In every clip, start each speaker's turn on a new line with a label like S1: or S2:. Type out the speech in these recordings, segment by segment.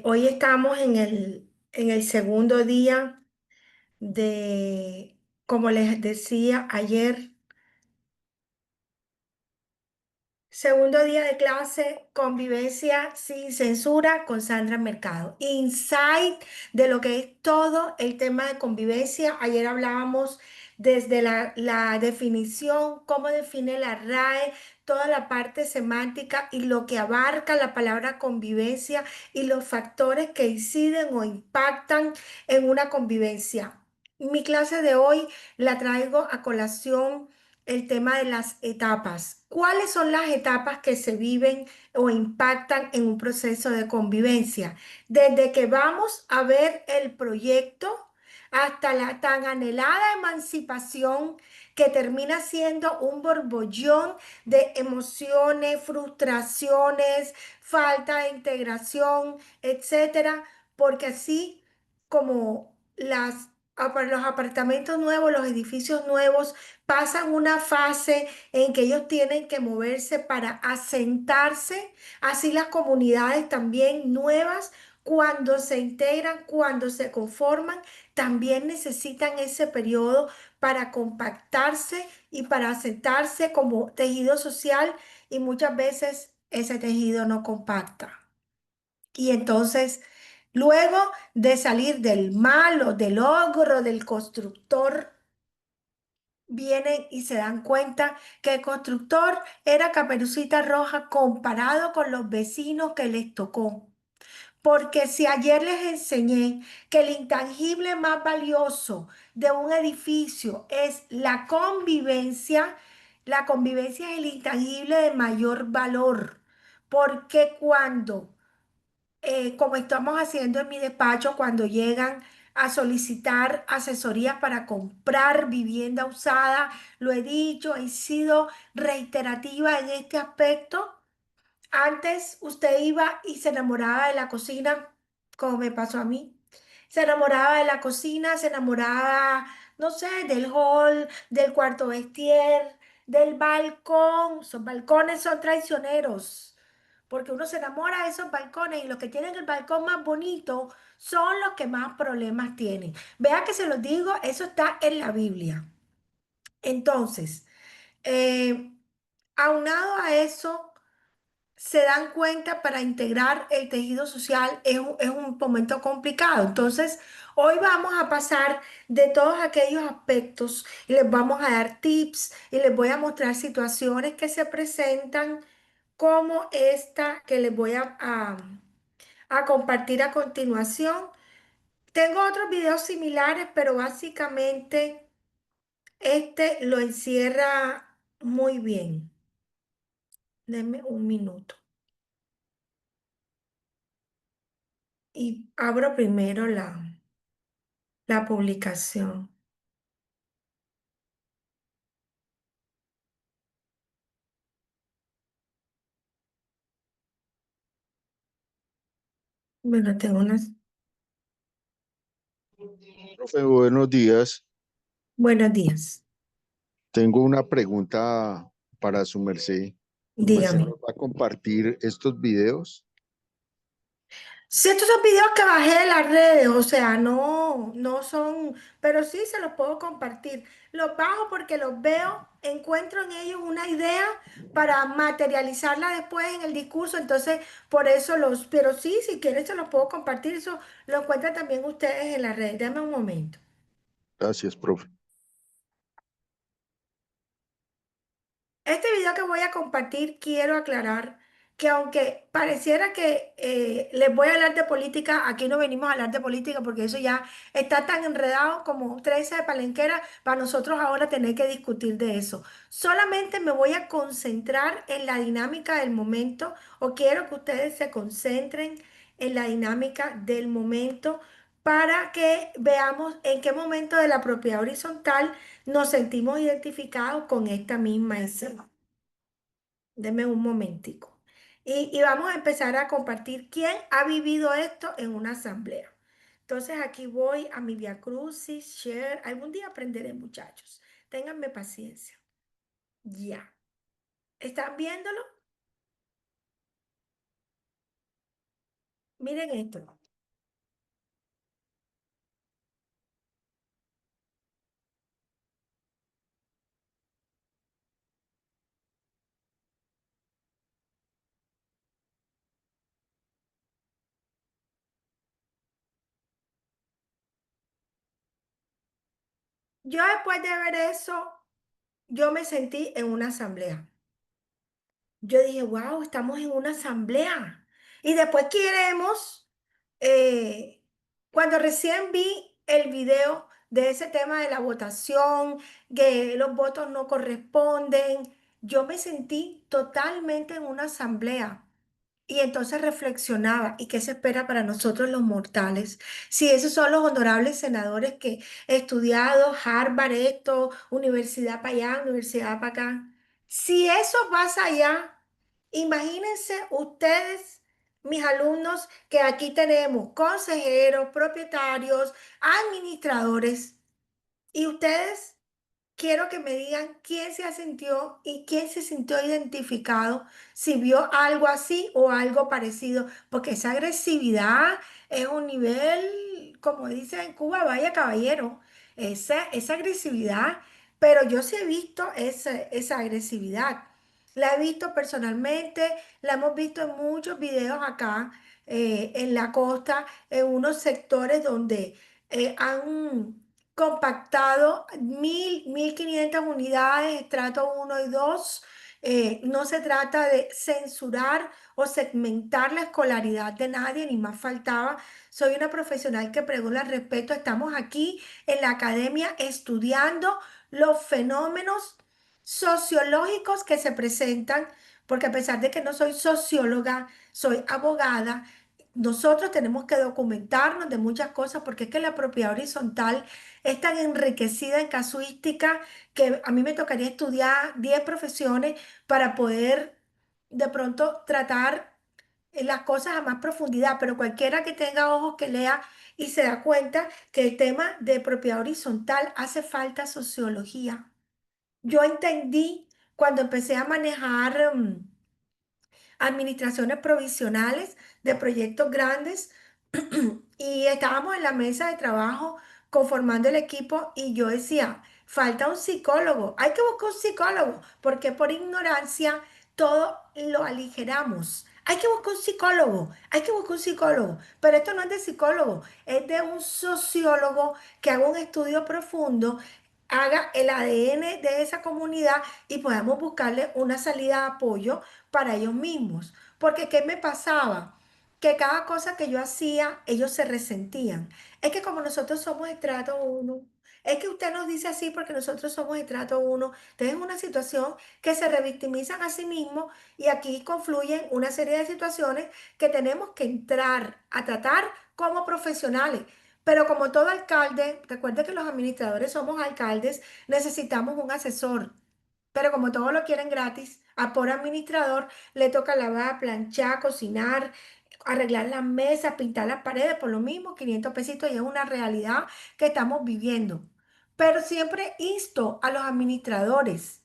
S1: Hoy estamos en el segundo día de, como les decía ayer, segundo día de clase, convivencia sin censura con Sandra Mercado. Insight de lo que es todo el tema de convivencia. Ayer hablábamos desde la definición, cómo define la RAE, toda la parte semántica y lo que abarca la palabra convivencia y los factores que inciden o impactan en una convivencia. Mi clase de hoy la traigo a colación el tema de las etapas. ¿Cuáles son las etapas que se viven o impactan en un proceso de convivencia? Desde que vamos a ver el proyecto hasta la tan anhelada emancipación que termina siendo un borbollón de emociones, frustraciones, falta de integración, etcétera, porque así como los apartamentos nuevos, los edificios nuevos, pasan una fase en que ellos tienen que moverse para asentarse, así las comunidades también nuevas, cuando se integran, cuando se conforman, también necesitan ese periodo para compactarse y para asentarse como tejido social y muchas veces ese tejido no compacta. Y entonces, luego de salir del malo, del ogro, del constructor, vienen y se dan cuenta que el constructor era Caperucita Roja comparado con los vecinos que les tocó. Porque si ayer les enseñé que el intangible más valioso de un edificio es la convivencia es el intangible de mayor valor. Porque cuando como estamos haciendo en mi despacho, cuando llegan a solicitar asesorías para comprar vivienda usada, lo he dicho, he sido reiterativa en este aspecto. Antes usted iba y se enamoraba de la cocina, como me pasó a mí. Se enamoraba de la cocina, se enamoraba, no sé, del hall, del cuarto vestier, del balcón. Esos balcones son traicioneros, porque uno se enamora de esos balcones y los que tienen el balcón más bonito son los que más problemas tienen. Vea que se los digo, eso está en la Biblia. Entonces, eh, aunado a eso, se dan cuenta para integrar el tejido social es un momento complicado. Entonces, hoy vamos a pasar de todos aquellos aspectos y les vamos a dar tips y les voy a mostrar situaciones que se presentan como esta que les voy a compartir a continuación. Tengo otros videos similares, pero básicamente este lo encierra muy bien. Denme un minuto. Y abro primero la publicación. Bueno, tengo unas.
S2: Profe, buenos días.
S1: Buenos días.
S2: Tengo una pregunta para su merced. ¿Su merced
S1: Dígame.
S2: nos va a compartir estos videos?
S1: Si estos son videos que bajé de las redes, o sea, no son, pero sí se los puedo compartir. Los bajo porque los veo, encuentro en ellos una idea para materializarla después en el discurso, entonces por eso pero sí, si quieren se los puedo compartir, eso lo encuentran también ustedes en las redes. Dame un momento.
S2: Gracias, profe.
S1: Este video que voy a compartir, quiero aclarar que aunque pareciera que les voy a hablar de política, aquí no venimos a hablar de política porque eso ya está tan enredado como 13 de palenquera para nosotros ahora tener que discutir de eso. Solamente me voy a concentrar en la dinámica del momento o quiero que ustedes se concentren en la dinámica del momento para que veamos en qué momento de la propiedad horizontal nos sentimos identificados con esta misma escena. Deme un momentico. Y vamos a empezar a compartir quién ha vivido esto en una asamblea. Entonces aquí voy a mi Via Crucis, share. Algún día aprenderé, muchachos. Ténganme paciencia. Ya. ¿Están viéndolo? Miren esto. Yo después de ver eso, yo me sentí en una asamblea. Yo dije, wow, estamos en una asamblea. Y después queremos, eh, cuando recién vi el video de ese tema de la votación, que los votos no corresponden, yo me sentí totalmente en una asamblea. Y entonces reflexionaba, ¿y qué se espera para nosotros los mortales? Si esos son los honorables senadores que he estudiado, Harvard, esto, universidad para allá, universidad para acá. Si eso pasa allá, imagínense ustedes, mis alumnos, que aquí tenemos consejeros, propietarios, administradores, y ustedes quiero que me digan quién se sintió y quién se sintió identificado, si vio algo así o algo parecido, porque esa agresividad es un nivel, como dicen en Cuba, vaya caballero, esa agresividad, pero yo sí he visto esa agresividad. La he visto personalmente, la hemos visto en muchos videos acá en la costa, en unos sectores donde han compactado 1.500 unidades, estrato uno y 2. No se trata de censurar o segmentar la escolaridad de nadie, ni más faltaba. Soy una profesional que pregona el respeto. Estamos aquí en la academia estudiando los fenómenos sociológicos que se presentan, porque a pesar de que no soy socióloga, soy abogada. Nosotros tenemos que documentarnos de muchas cosas porque es que la propiedad horizontal es tan enriquecida en casuística que a mí me tocaría estudiar 10 profesiones para poder de pronto tratar las cosas a más profundidad, pero cualquiera que tenga ojos que lea y se da cuenta que el tema de propiedad horizontal hace falta sociología. Yo entendí cuando empecé a manejar administraciones provisionales de proyectos grandes y estábamos en la mesa de trabajo conformando el equipo y yo decía, falta un psicólogo, hay que buscar un psicólogo, porque por ignorancia todo lo aligeramos. Hay que buscar un psicólogo, hay que buscar un psicólogo, pero esto no es de psicólogo, es de un sociólogo que haga un estudio profundo, haga el ADN de esa comunidad y podamos buscarle una salida de apoyo para ellos mismos. Porque ¿qué me pasaba? Que cada cosa que yo hacía, ellos se resentían. Es que como nosotros somos estrato uno, es que usted nos dice así porque nosotros somos estrato uno. Entonces es una situación que se revictimizan a sí mismos y aquí confluyen una serie de situaciones que tenemos que entrar a tratar como profesionales. Pero como todo alcalde, recuerde que los administradores somos alcaldes, necesitamos un asesor. Pero como todo lo quieren gratis, a por administrador le toca lavar, planchar, cocinar, arreglar las mesas, pintar las paredes, por lo mismo, 500 pesitos y es una realidad que estamos viviendo. Pero siempre insto a los administradores.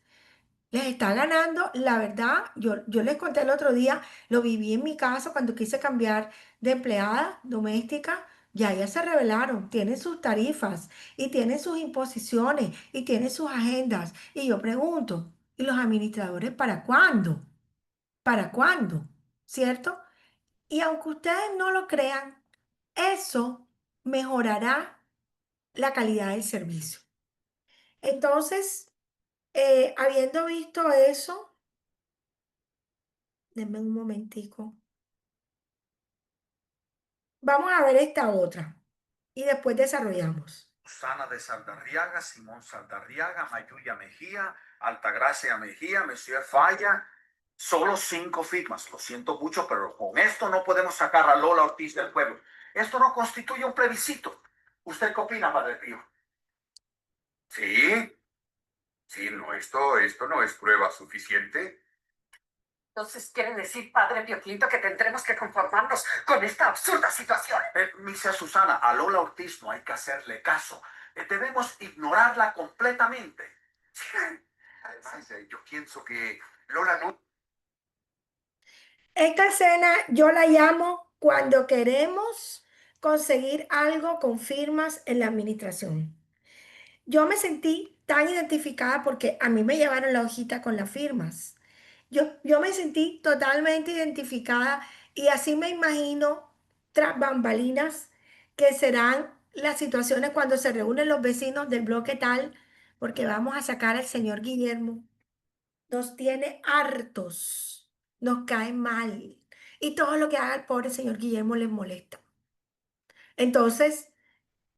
S1: Les está ganando, la verdad, yo les conté el otro día, lo viví en mi casa cuando quise cambiar de empleada doméstica, ya ellas se rebelaron, tienen sus tarifas y tienen sus imposiciones y tienen sus agendas. Y yo pregunto, ¿y los administradores para cuándo? ¿Para cuándo? ¿Cierto? Y aunque ustedes no lo crean, eso mejorará la calidad del servicio. Entonces, habiendo visto eso, denme un momentico. Vamos a ver esta otra y después desarrollamos.
S3: Susana de Saldarriaga, Simón Saldarriaga, Mayuya Mejía, Altagracia Mejía, Monsieur Falla. Solo 5 firmas. Lo siento mucho, pero con esto no podemos sacar a Lola Ortiz del pueblo. Esto no constituye un plebiscito. ¿Usted qué opina, Padre Pío? Sí, sí, no, esto no es prueba suficiente. Entonces quiere decir, Padre Pío Quinto, que tendremos que conformarnos con esta absurda situación. Misa Susana, a Lola Ortiz no hay que hacerle caso. Debemos ignorarla completamente. Sí. Además, yo pienso que Lola no...
S1: Esta escena yo la llamo cuando queremos conseguir algo con firmas en la administración. Yo me sentí tan identificada porque a mí me llevaron la hojita con las firmas. Yo me sentí totalmente identificada y así me imagino tras bambalinas que serán las situaciones cuando se reúnen los vecinos del bloque tal, porque vamos a sacar al señor Guillermo. Nos tiene hartos, nos cae mal y todo lo que haga el pobre señor Guillermo les molesta. Entonces,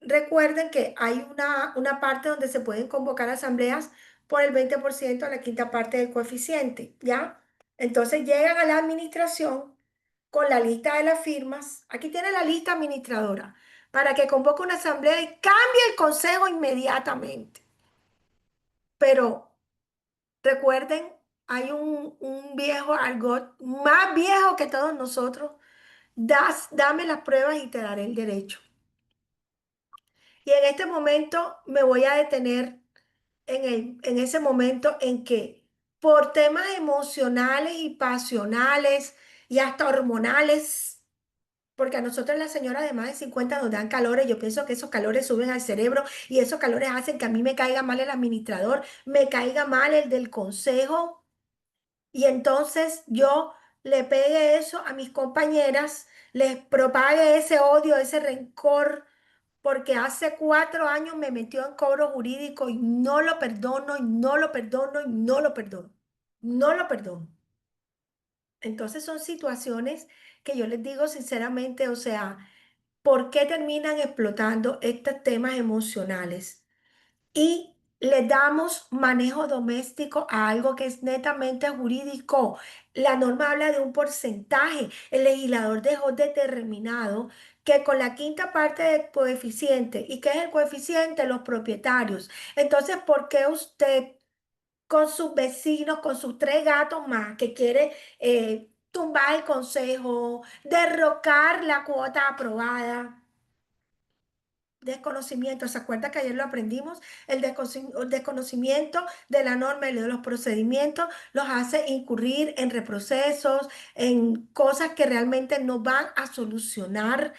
S1: recuerden que hay una parte donde se pueden convocar asambleas por el 20% a la quinta parte del coeficiente, ¿ya? Entonces llegan a la administración con la lista de las firmas. Aquí tiene la lista administradora para que convoque una asamblea y cambie el consejo inmediatamente. Pero recuerden, hay un viejo argot más viejo que todos nosotros. Dame las pruebas y te daré el derecho. Y en este momento me voy a detener en ese momento en que por temas emocionales y pasionales y hasta hormonales, porque a nosotros las señoras de más de 50 nos dan calores, yo pienso que esos calores suben al cerebro y esos calores hacen que a mí me caiga mal el administrador, me caiga mal el del consejo y entonces yo le pegue eso a mis compañeras, les propague ese odio, ese rencor porque hace 4 años me metió en cobro jurídico y no lo perdono, y no lo perdono, y no lo perdono. No lo perdono. Entonces son situaciones que yo les digo sinceramente, o sea, ¿por qué terminan explotando estos temas emocionales? Y le damos manejo doméstico a algo que es netamente jurídico. La norma habla de un porcentaje. El legislador dejó determinado que con la quinta parte del coeficiente, ¿y qué es el coeficiente? Los propietarios. Entonces, ¿por qué usted con sus vecinos, con sus 3 gatos más, que quiere tumbar el consejo, derrocar la cuota aprobada? Desconocimiento, ¿se acuerda que ayer lo aprendimos? El desconocimiento de la norma y de los procedimientos los hace incurrir en reprocesos, en cosas que realmente no van a solucionar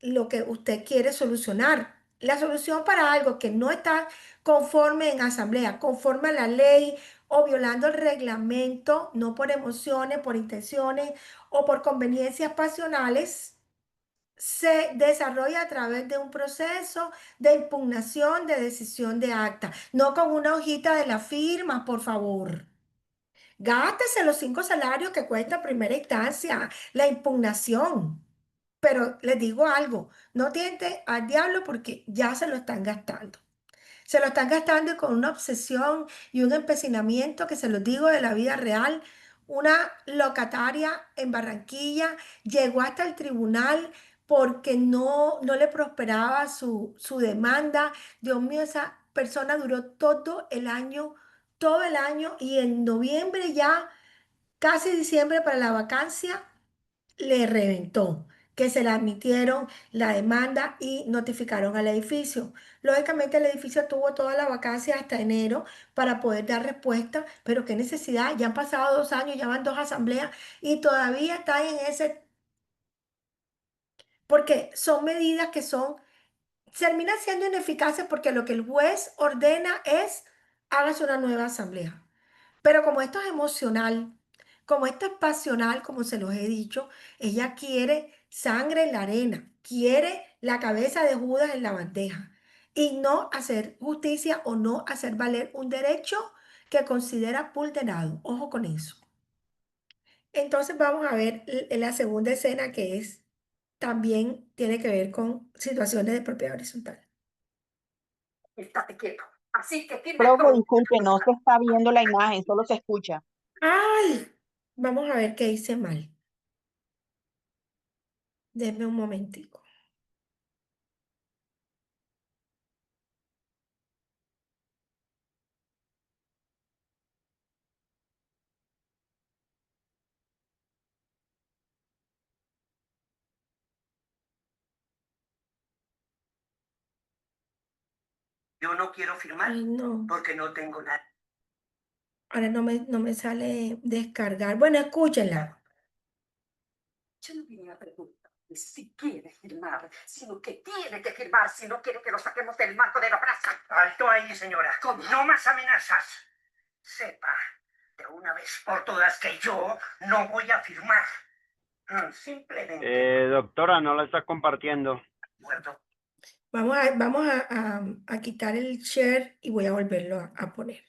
S1: lo que usted quiere solucionar. La solución para algo que no está conforme en asamblea, conforme a la ley o violando el reglamento, no por emociones, por intenciones o por conveniencias pasionales se desarrolla a través de un proceso de impugnación de decisión de acta, no con una hojita de la firma, por favor. Gástese los 5 salarios que cuesta en primera instancia la impugnación. Pero les digo algo, no tiente al diablo porque ya se lo están gastando. Se lo están gastando con una obsesión y un empecinamiento que se los digo de la vida real. Una locataria en Barranquilla llegó hasta el tribunal porque no le prosperaba su demanda. Dios mío, esa persona duró todo el año y en noviembre ya, casi diciembre para la vacancia, le reventó, que se le admitieron la demanda y notificaron al edificio. Lógicamente el edificio tuvo toda la vacancia hasta enero para poder dar respuesta, pero qué necesidad, ya han pasado 2 años, ya van 2 asambleas y todavía están en ese, porque son medidas que terminan siendo ineficaces porque lo que el juez ordena es hágase una nueva asamblea. Pero como esto es emocional, como esto es pasional, como se los he dicho, ella quiere sangre en la arena, quiere la cabeza de Judas en la bandeja y no hacer justicia o no hacer valer un derecho que considera vulnerado. Ojo con eso. Entonces vamos a ver la segunda escena que es también tiene que ver con situaciones de propiedad horizontal.
S3: Estate quieto. Así que dime
S4: Profe,
S3: todo.
S4: disculpe, no se está viendo la imagen, solo se escucha.
S1: ¡Ay! Vamos a ver qué hice mal. Denme un momentico.
S3: Yo no quiero firmar
S1: Ay, no.
S3: porque no tengo nada.
S1: Ahora no me sale descargar. Bueno, escúchenla.
S3: Yo no vine a preguntar. Si quiere firmar, sino que tiene que firmar si no quiere que lo saquemos del marco de la plaza. Alto ahí, señora. ¿Cómo? No más amenazas. Sepa de una vez por todas que yo no voy a firmar. Simplemente.
S5: Doctora, no la está compartiendo.
S3: Muerto.
S1: Vamos a quitar el share y voy a volverlo a poner.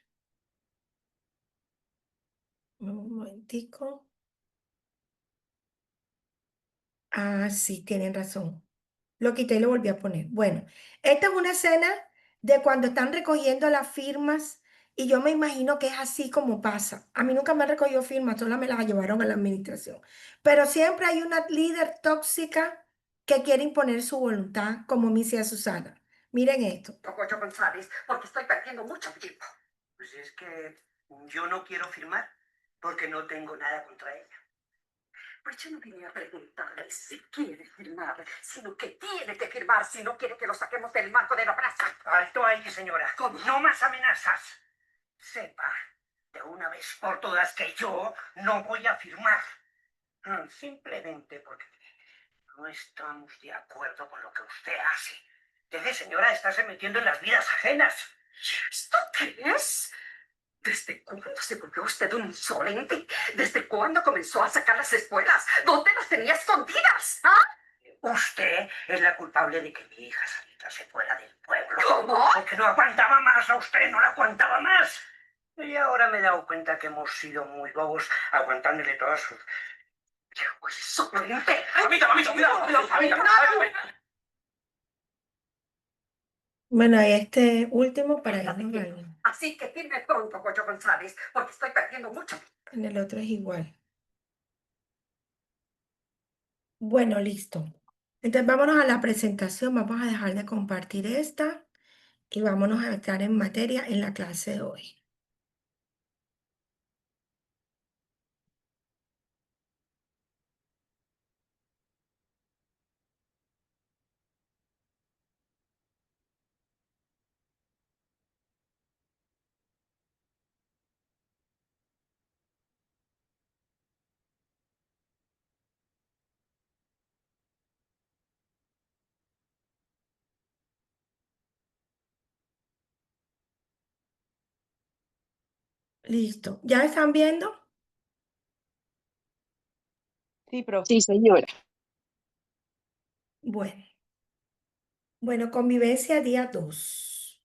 S1: Un momentico. Ah, sí, tienen razón. Lo quité y lo volví a poner. Bueno, esta es una escena de cuando están recogiendo las firmas y yo me imagino que es así como pasa. A mí nunca me han recogido firmas, solo me las llevaron a la administración. Pero siempre hay una líder tóxica que quiere imponer su voluntad, como mi tía Susana. Miren esto.
S3: Cococho González, porque estoy perdiendo mucho tiempo. Pues es que yo no quiero firmar porque no tengo nada contra ella. Pues yo no vine a preguntarle si quiere firmar, sino que tiene que firmar si no quiere que lo saquemos del marco de la plaza. Alto ahí, señora. ¿Cómo? No más amenazas. Sepa de una vez por todas que yo no voy a firmar. Simplemente porque no estamos de acuerdo con lo que usted hace. Deje, señora, estarse metiendo en las vidas ajenas. ¿Esto qué es? ¿Desde cuándo se volvió usted un insolente? ¿Desde cuándo comenzó a sacar las espuelas? ¿Dónde las tenía escondidas? ¿Ah? Usted es la culpable de que mi hija Sarita se fuera del pueblo. ¿Cómo? Porque no aguantaba más, a usted no la aguantaba más. Y ahora me he dado cuenta que hemos sido muy bobos aguantándole todas sus... ¡Insolente! ¡Mamita, cuidado!
S1: Bueno, y este último para irnos
S3: Así que firme pronto, Cocho González, porque estoy perdiendo mucho.
S1: en el otro es igual. Bueno, listo. Entonces vámonos a la presentación. Vamos a dejar de compartir esta y vámonos a entrar en materia en la clase de hoy. Listo. ¿Ya están viendo?
S4: Sí, profe.
S6: Sí, señora.
S1: Bueno. Bueno, convivencia día 2.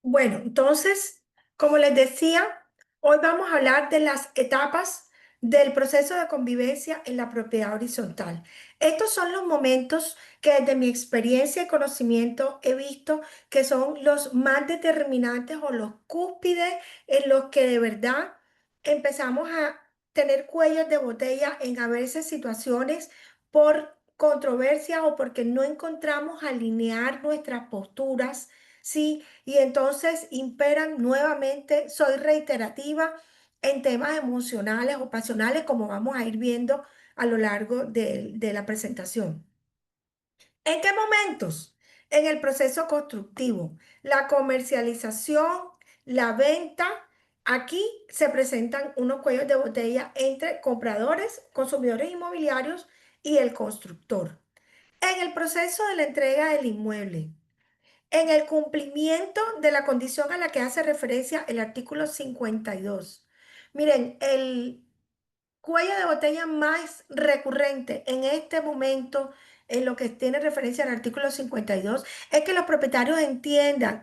S1: Bueno, entonces, como les decía, hoy vamos a hablar de las etapas del proceso de convivencia en la propiedad horizontal. Estos son los momentos que desde mi experiencia y conocimiento he visto que son los más determinantes o los cúspides en los que de verdad empezamos a tener cuellos de botella en a veces situaciones por controversias o porque no encontramos alinear nuestras posturas, ¿sí? Y entonces imperan nuevamente, soy reiterativa en temas emocionales o pasionales, como vamos a ir viendo a lo largo de la presentación. ¿En qué momentos? En el proceso constructivo, la comercialización, la venta. Aquí se presentan unos cuellos de botella entre compradores, consumidores inmobiliarios y el constructor. En el proceso de la entrega del inmueble, en el cumplimiento de la condición a la que hace referencia el artículo 52. Miren, el cuello de botella más recurrente en este momento, en lo que tiene referencia al artículo 52, es que los propietarios entiendan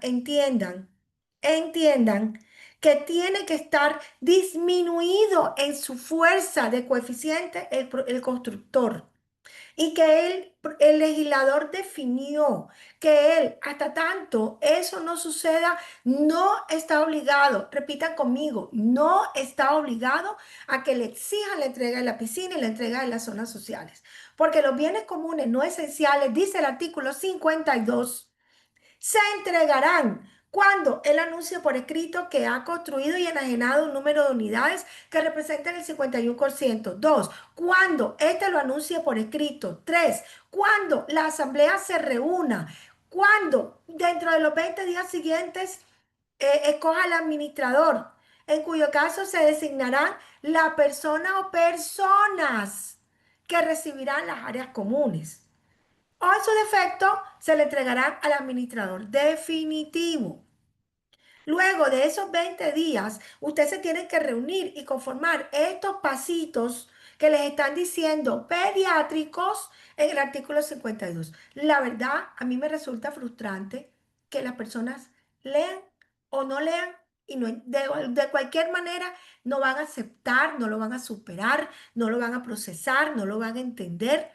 S1: que tiene que estar disminuido en su fuerza de coeficiente el constructor. Y que el legislador definió que él, hasta tanto eso no suceda, no está obligado, repitan conmigo, no está obligado a que le exijan la entrega de la piscina y la entrega de las zonas sociales. Porque los bienes comunes no esenciales, dice el artículo 52, se entregarán cuando él anuncie por escrito que ha construido y enajenado un número de unidades que representen el 51%. Dos, cuando éste lo anuncie por escrito. Tres, cuando la asamblea se reúna. Cuando dentro de los 20 días siguientes escoja al administrador. en cuyo caso se designará la persona o personas que recibirán las áreas comunes. O en su defecto, se le entregarán al administrador definitivo. Luego de esos 20 días, usted se tiene que reunir y conformar estos pasitos que les están diciendo pediátricos en el artículo 52. La verdad, a mí me resulta frustrante que las personas lean o no lean y no, de cualquier manera no van a aceptar, no lo van a superar, no lo van a procesar, no lo van a entender.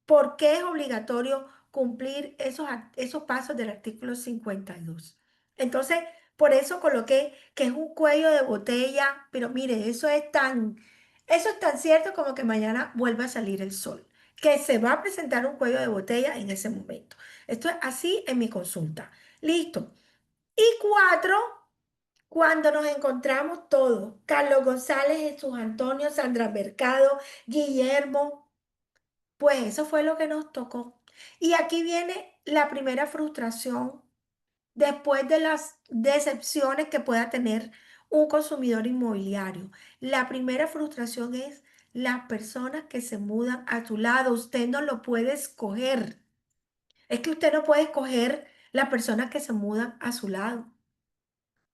S1: ¿Por qué es obligatorio cumplir esos pasos del artículo 52? Entonces, por eso coloqué que es un cuello de botella, pero mire, eso es tan cierto como que mañana vuelva a salir el sol, que se va a presentar un cuello de botella en ese momento. Esto es así en mi consulta. Listo. Y cuatro, cuando nos encontramos todos, Carlos González, Jesús Antonio, Sandra Mercado, Guillermo, pues eso fue lo que nos tocó. Y aquí viene la primera frustración después de las decepciones que pueda tener un consumidor inmobiliario. La primera frustración es las personas que se mudan a tu lado. Usted no lo puede escoger. Es que usted no puede escoger las personas que se mudan a su lado.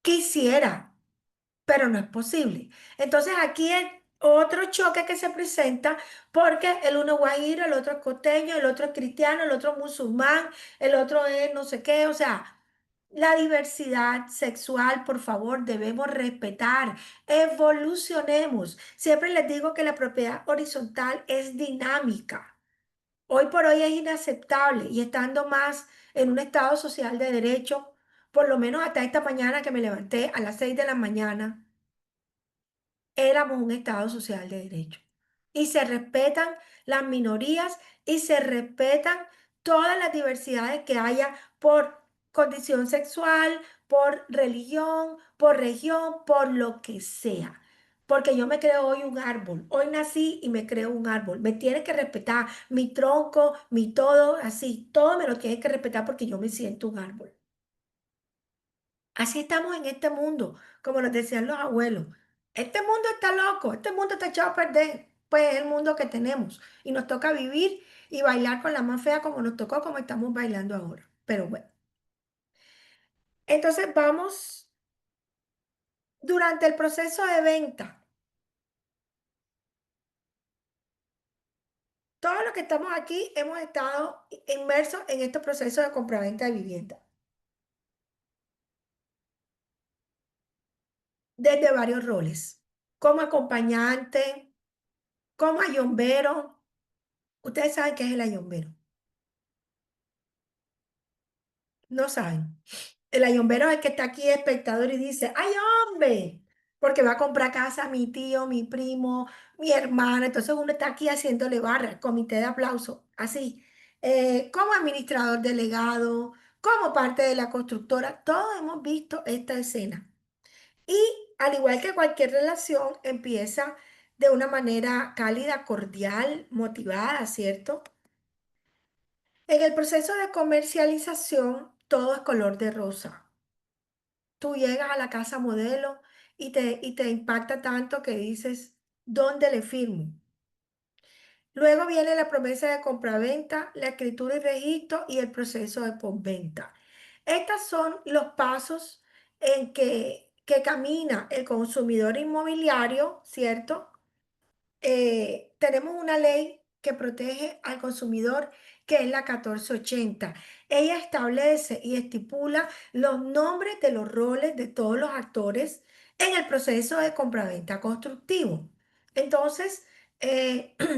S1: Quisiera, pero no es posible. Entonces aquí es otro choque que se presenta porque el uno es guajiro, el otro es costeño, el otro es cristiano, el otro es musulmán, el otro es no sé qué, o sea, la diversidad sexual, por favor, debemos respetar, evolucionemos. Siempre les digo que la propiedad horizontal es dinámica. Hoy por hoy es inaceptable y estando más en un estado social de derecho, por lo menos hasta esta mañana que me levanté a las 6 de la mañana éramos un Estado social de derecho. Y se respetan las minorías y se respetan todas las diversidades que haya por condición sexual, por religión, por región, por lo que sea. Porque yo me creo hoy un árbol. Hoy nací y me creo un árbol. Me tiene que respetar mi tronco, mi todo, así. Todo me lo tiene que respetar porque yo me siento un árbol. Así estamos en este mundo, como nos decían los abuelos. Este mundo está loco, este mundo está echado a perder. Pues es el mundo que tenemos. Y nos toca vivir y bailar con la más fea como nos tocó, como estamos bailando ahora. Pero bueno, entonces vamos durante el proceso de venta. Todos los que estamos aquí hemos estado inmersos en este proceso de compraventa de vivienda. Desde varios roles. Como acompañante, como ayombero. Ustedes saben qué es el ayombero. No saben. El ayombero es el que está aquí espectador y dice, ¡ay, hombre! Porque va a comprar casa mi tío, mi primo, mi hermana. Entonces uno está aquí haciéndole barra, comité de aplauso, así. Como administrador delegado, como parte de la constructora, todos hemos visto esta escena. Y al igual que cualquier relación, empieza de una manera cálida, cordial, motivada, ¿cierto? En el proceso de comercialización, todo es color de rosa. Tú llegas a la casa modelo y te impacta tanto que dices, ¿dónde le firmo? Luego viene la promesa de compraventa, la escritura y registro y el proceso de postventa. Estos son los pasos en que camina el consumidor inmobiliario, ¿cierto? Tenemos una ley que protege al consumidor, que es la 1480. Ella establece y estipula los nombres de los roles de todos los actores en el proceso de compraventa constructivo. Entonces,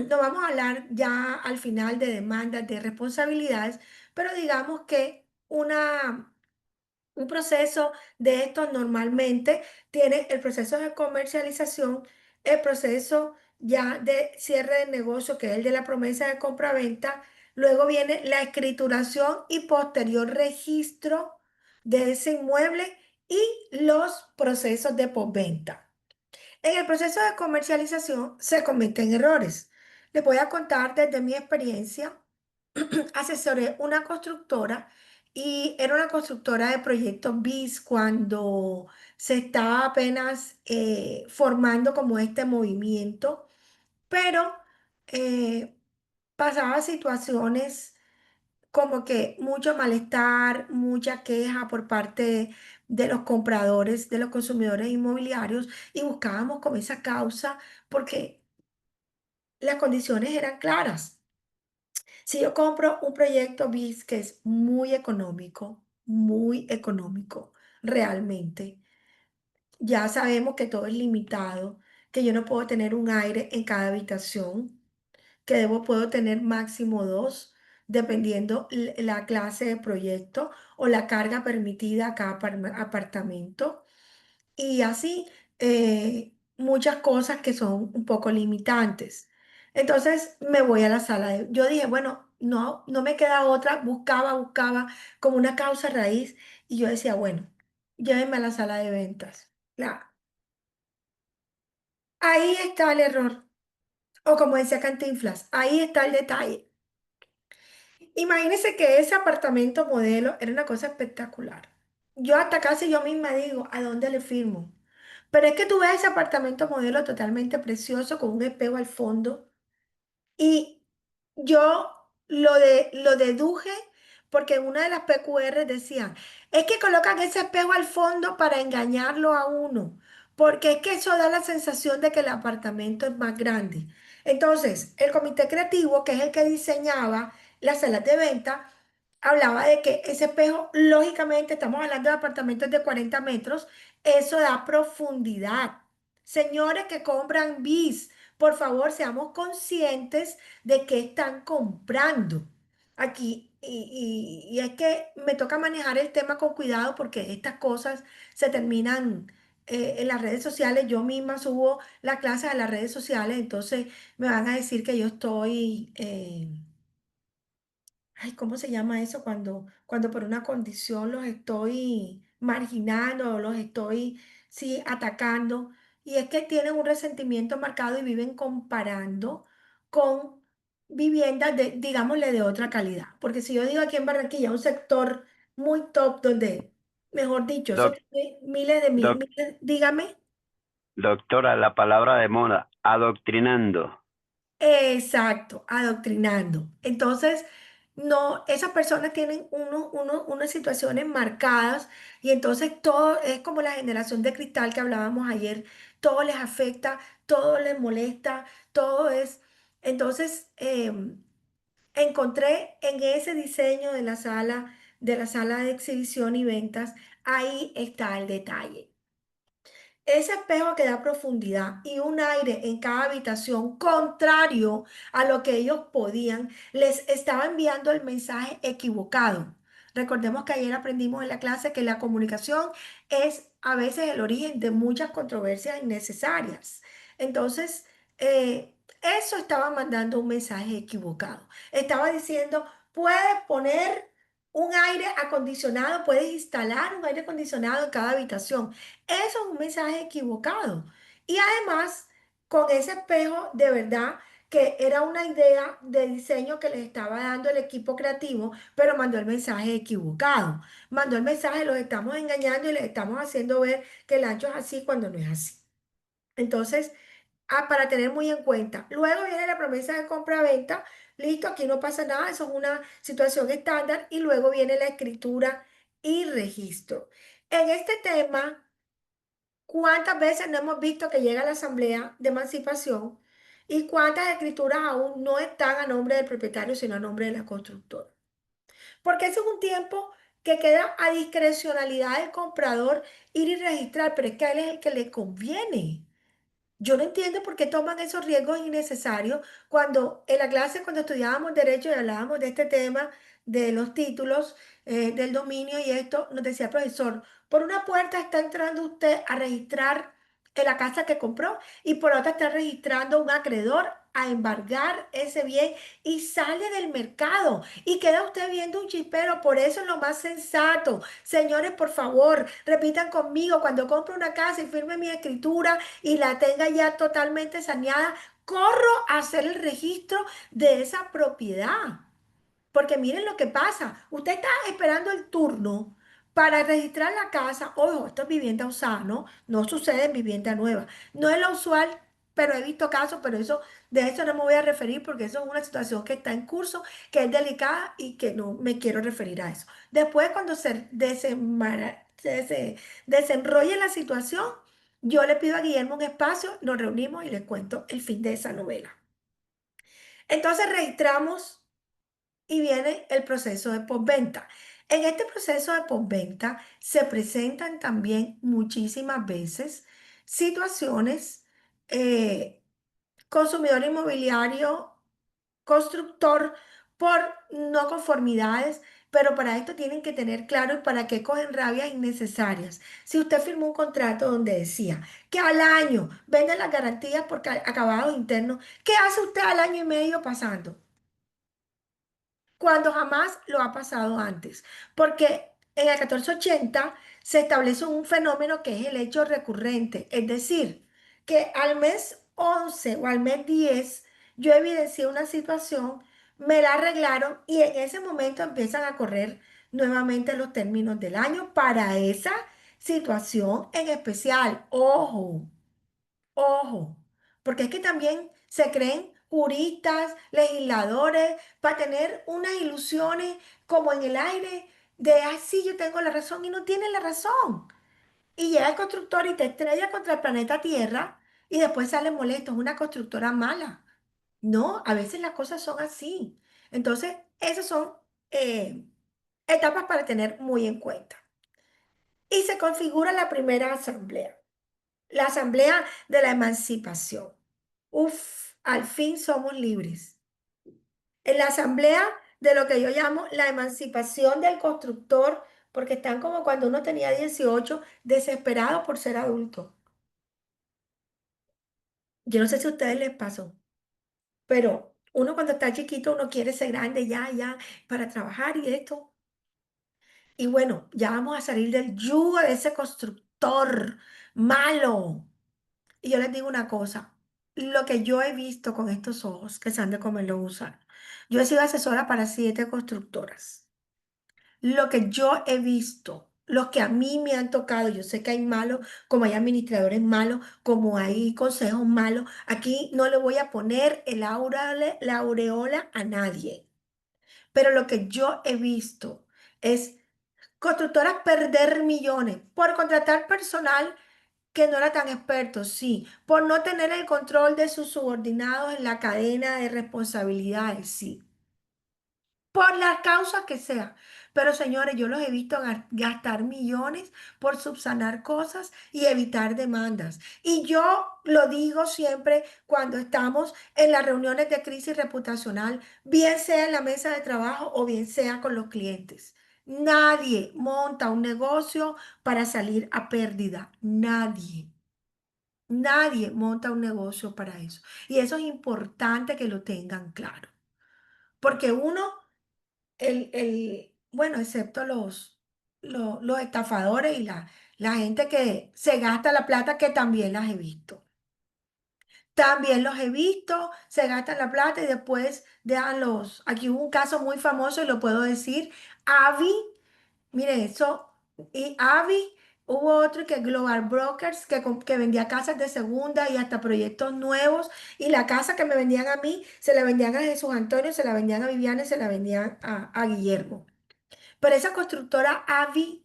S1: no vamos a hablar ya al final de demandas, de responsabilidades, pero digamos que un proceso de estos normalmente tiene el proceso de comercialización, el proceso ya de cierre de negocio, que es el de la promesa de compra-venta. Luego viene la escrituración y posterior registro de ese inmueble y los procesos de postventa. En el proceso de comercialización se cometen errores. Les voy a contar desde mi experiencia. Asesoré una constructora y era una constructora de proyectos BIS cuando se estaba apenas formando como este movimiento, pero eh, pasaba situaciones como que mucho malestar, mucha queja por parte de los compradores, de los consumidores inmobiliarios y buscábamos como esa causa porque las condiciones eran claras. Si yo compro un proyecto BIS que es muy económico, realmente, ya sabemos que todo es limitado, que yo no puedo tener un aire en cada habitación, que puedo tener máximo dos, dependiendo la clase de proyecto o la carga permitida a cada apartamento. Y así muchas cosas que son un poco limitantes. Entonces me voy a la sala yo dije, bueno, no me queda otra, buscaba como una causa raíz y yo decía, bueno, llévenme a la sala de ventas. Ahí está el error. O como decía Cantinflas, ahí está el detalle. Imagínense que ese apartamento modelo era una cosa espectacular. Yo hasta casi yo misma digo, ¿a dónde le firmo? Pero es que tú ves ese apartamento modelo totalmente precioso con un espejo al fondo y yo lo deduje porque en una de las PQR decían, es que colocan ese espejo al fondo para engañarlo a uno, porque es que eso da la sensación de que el apartamento es más grande. Entonces, el comité creativo, que es el que diseñaba las salas de venta, hablaba de que ese espejo, lógicamente, estamos hablando de apartamentos de 40 metros, eso da profundidad. Señores que compran bis, por favor, seamos conscientes de qué están comprando aquí. Y es que me toca manejar el tema con cuidado porque estas cosas se terminan en las redes sociales. Yo misma subo la clase a las redes sociales, entonces me van a decir que yo estoy... ay, ¿cómo se llama eso? Cuando por una condición los estoy marginando o los estoy, sí, atacando. Y es que tienen un resentimiento marcado y viven comparando con viviendas de, digámosle, de otra calidad. Porque si yo digo aquí en Barranquilla, un sector muy top donde, mejor dicho, eso
S5: Doc,
S1: tiene miles de
S5: doc,
S1: miles, dígame.
S5: doctora, la palabra de moda, adoctrinando.
S1: Exacto, adoctrinando. Entonces, no, esas personas tienen unas situaciones marcadas y entonces todo es como la generación de cristal que hablábamos ayer, todo les afecta, todo les molesta, todo es. Entonces, encontré en ese diseño de la sala de exhibición y ventas, ahí está el detalle. Ese espejo que da profundidad y un aire en cada habitación, contrario a lo que ellos podían, les estaba enviando el mensaje equivocado. Recordemos que ayer aprendimos en la clase que la comunicación es a veces el origen de muchas controversias innecesarias. Entonces, eso estaba mandando un mensaje equivocado. Estaba diciendo, puedes poner un aire acondicionado, puedes instalar un aire acondicionado en cada habitación. Eso es un mensaje equivocado. Y además, con ese espejo, de verdad que era una idea de diseño que les estaba dando el equipo creativo, pero mandó el mensaje equivocado. Mandó el mensaje, los estamos engañando y les estamos haciendo ver que el ancho es así cuando no es así. Entonces, para tener muy en cuenta. Luego viene la promesa de compra-venta. Listo, aquí no pasa nada, eso es una situación estándar. Y luego viene la escritura y registro. En este tema, ¿cuántas veces no hemos visto que llega la Asamblea de Emancipación y cuántas escrituras aún no están a nombre del propietario, sino a nombre de la constructora? Porque ese es un tiempo que queda a discrecionalidad del comprador ir y registrar, pero es que a él es el que le conviene. Yo no entiendo por qué toman esos riesgos innecesarios cuando en la clase, cuando estudiábamos derecho y hablábamos de este tema de los títulos, del dominio y esto, nos decía el profesor, por una puerta está entrando usted a registrar en la casa que compró y por otra está registrando un acreedor a embargar ese bien y sale del mercado y queda usted viendo un chispero. Por eso es lo más sensato. Señores, por favor, repitan conmigo, cuando compro una casa y firme mi escritura y la tenga ya totalmente saneada, corro a hacer el registro de esa propiedad. Porque miren lo que pasa. Usted está esperando el turno para registrar la casa. Ojo, esto es vivienda usada, ¿no? No sucede en vivienda nueva. No es lo usual, pero he visto casos, pero de eso no me voy a referir porque eso es una situación que está en curso, que es delicada y que no me quiero referir a eso. Después, cuando se desenrolle la situación, yo le pido a Guillermo un espacio, nos reunimos y le cuento el fin de esa novela. Entonces registramos y viene el proceso de postventa. En este proceso de postventa se presentan también muchísimas veces situaciones, consumidor inmobiliario, constructor, por no conformidades, pero para esto tienen que tener claro y para qué cogen rabias innecesarias. Si usted firmó un contrato donde decía que al año venden las garantías por acabados internos, ¿qué hace usted al año y medio pasando? Cuando jamás lo ha pasado antes, porque en el 1480 se establece un fenómeno que es el hecho recurrente, es decir, que al mes 11 o al mes 10 yo evidencié una situación, me la arreglaron y en ese momento empiezan a correr nuevamente los términos del año para esa situación en especial. Ojo. Ojo, porque es que también se creen juristas, legisladores, para tener unas ilusiones como en el aire de, ah, sí, yo tengo la razón y no tiene la razón. Y llega el constructor y te estrella contra el planeta Tierra y después sale molesto, es una constructora mala. No, a veces las cosas son así. Entonces, esas son eh, etapas para tener muy en cuenta. Y se configura la primera asamblea. La Asamblea de la Emancipación. Uf, al fin somos libres. En la Asamblea de lo que yo llamo la emancipación del constructor, porque están como cuando uno tenía 18, desesperados por ser adulto. Yo no sé si a ustedes les pasó, pero uno cuando está chiquito, uno quiere ser grande ya, para trabajar y esto. Y bueno, ya vamos a salir del yugo de ese constructor malo. Y yo les digo una cosa, lo que yo he visto con estos ojos que se han de comer los gusanos. Yo he sido asesora para 7 constructoras. Lo que yo he visto, los que a mí me han tocado, yo sé que hay malos, como hay administradores malos, como hay consejos malos. Aquí no le voy a poner la aureola a nadie. Pero lo que yo he visto es constructoras perder millones por contratar personal que no era tan experto, sí, por no tener el control de sus subordinados en la cadena de responsabilidades, sí, por la causa que sea. Pero señores, yo los he visto gastar millones por subsanar cosas y evitar demandas. Y yo lo digo siempre cuando estamos en las reuniones de crisis reputacional, bien sea en la mesa de trabajo o bien sea con los clientes. Nadie monta un negocio para salir a pérdida. Nadie. Nadie monta un negocio para eso. Y eso es importante que lo tengan claro. Porque uno, bueno, excepto los estafadores y la gente que se gasta la plata, que también las he visto. También los he visto, se gastan la plata y después dejan aquí hubo un caso muy famoso y lo puedo decir, Avi. Mire, eso, y Avi, hubo otro que Global Brokers, que vendía casas de segunda y hasta proyectos nuevos, y la casa que me vendían a mí, se la vendían a Jesús Antonio, se la vendían a Viviana y se la vendían a Guillermo. Pero esa constructora Avi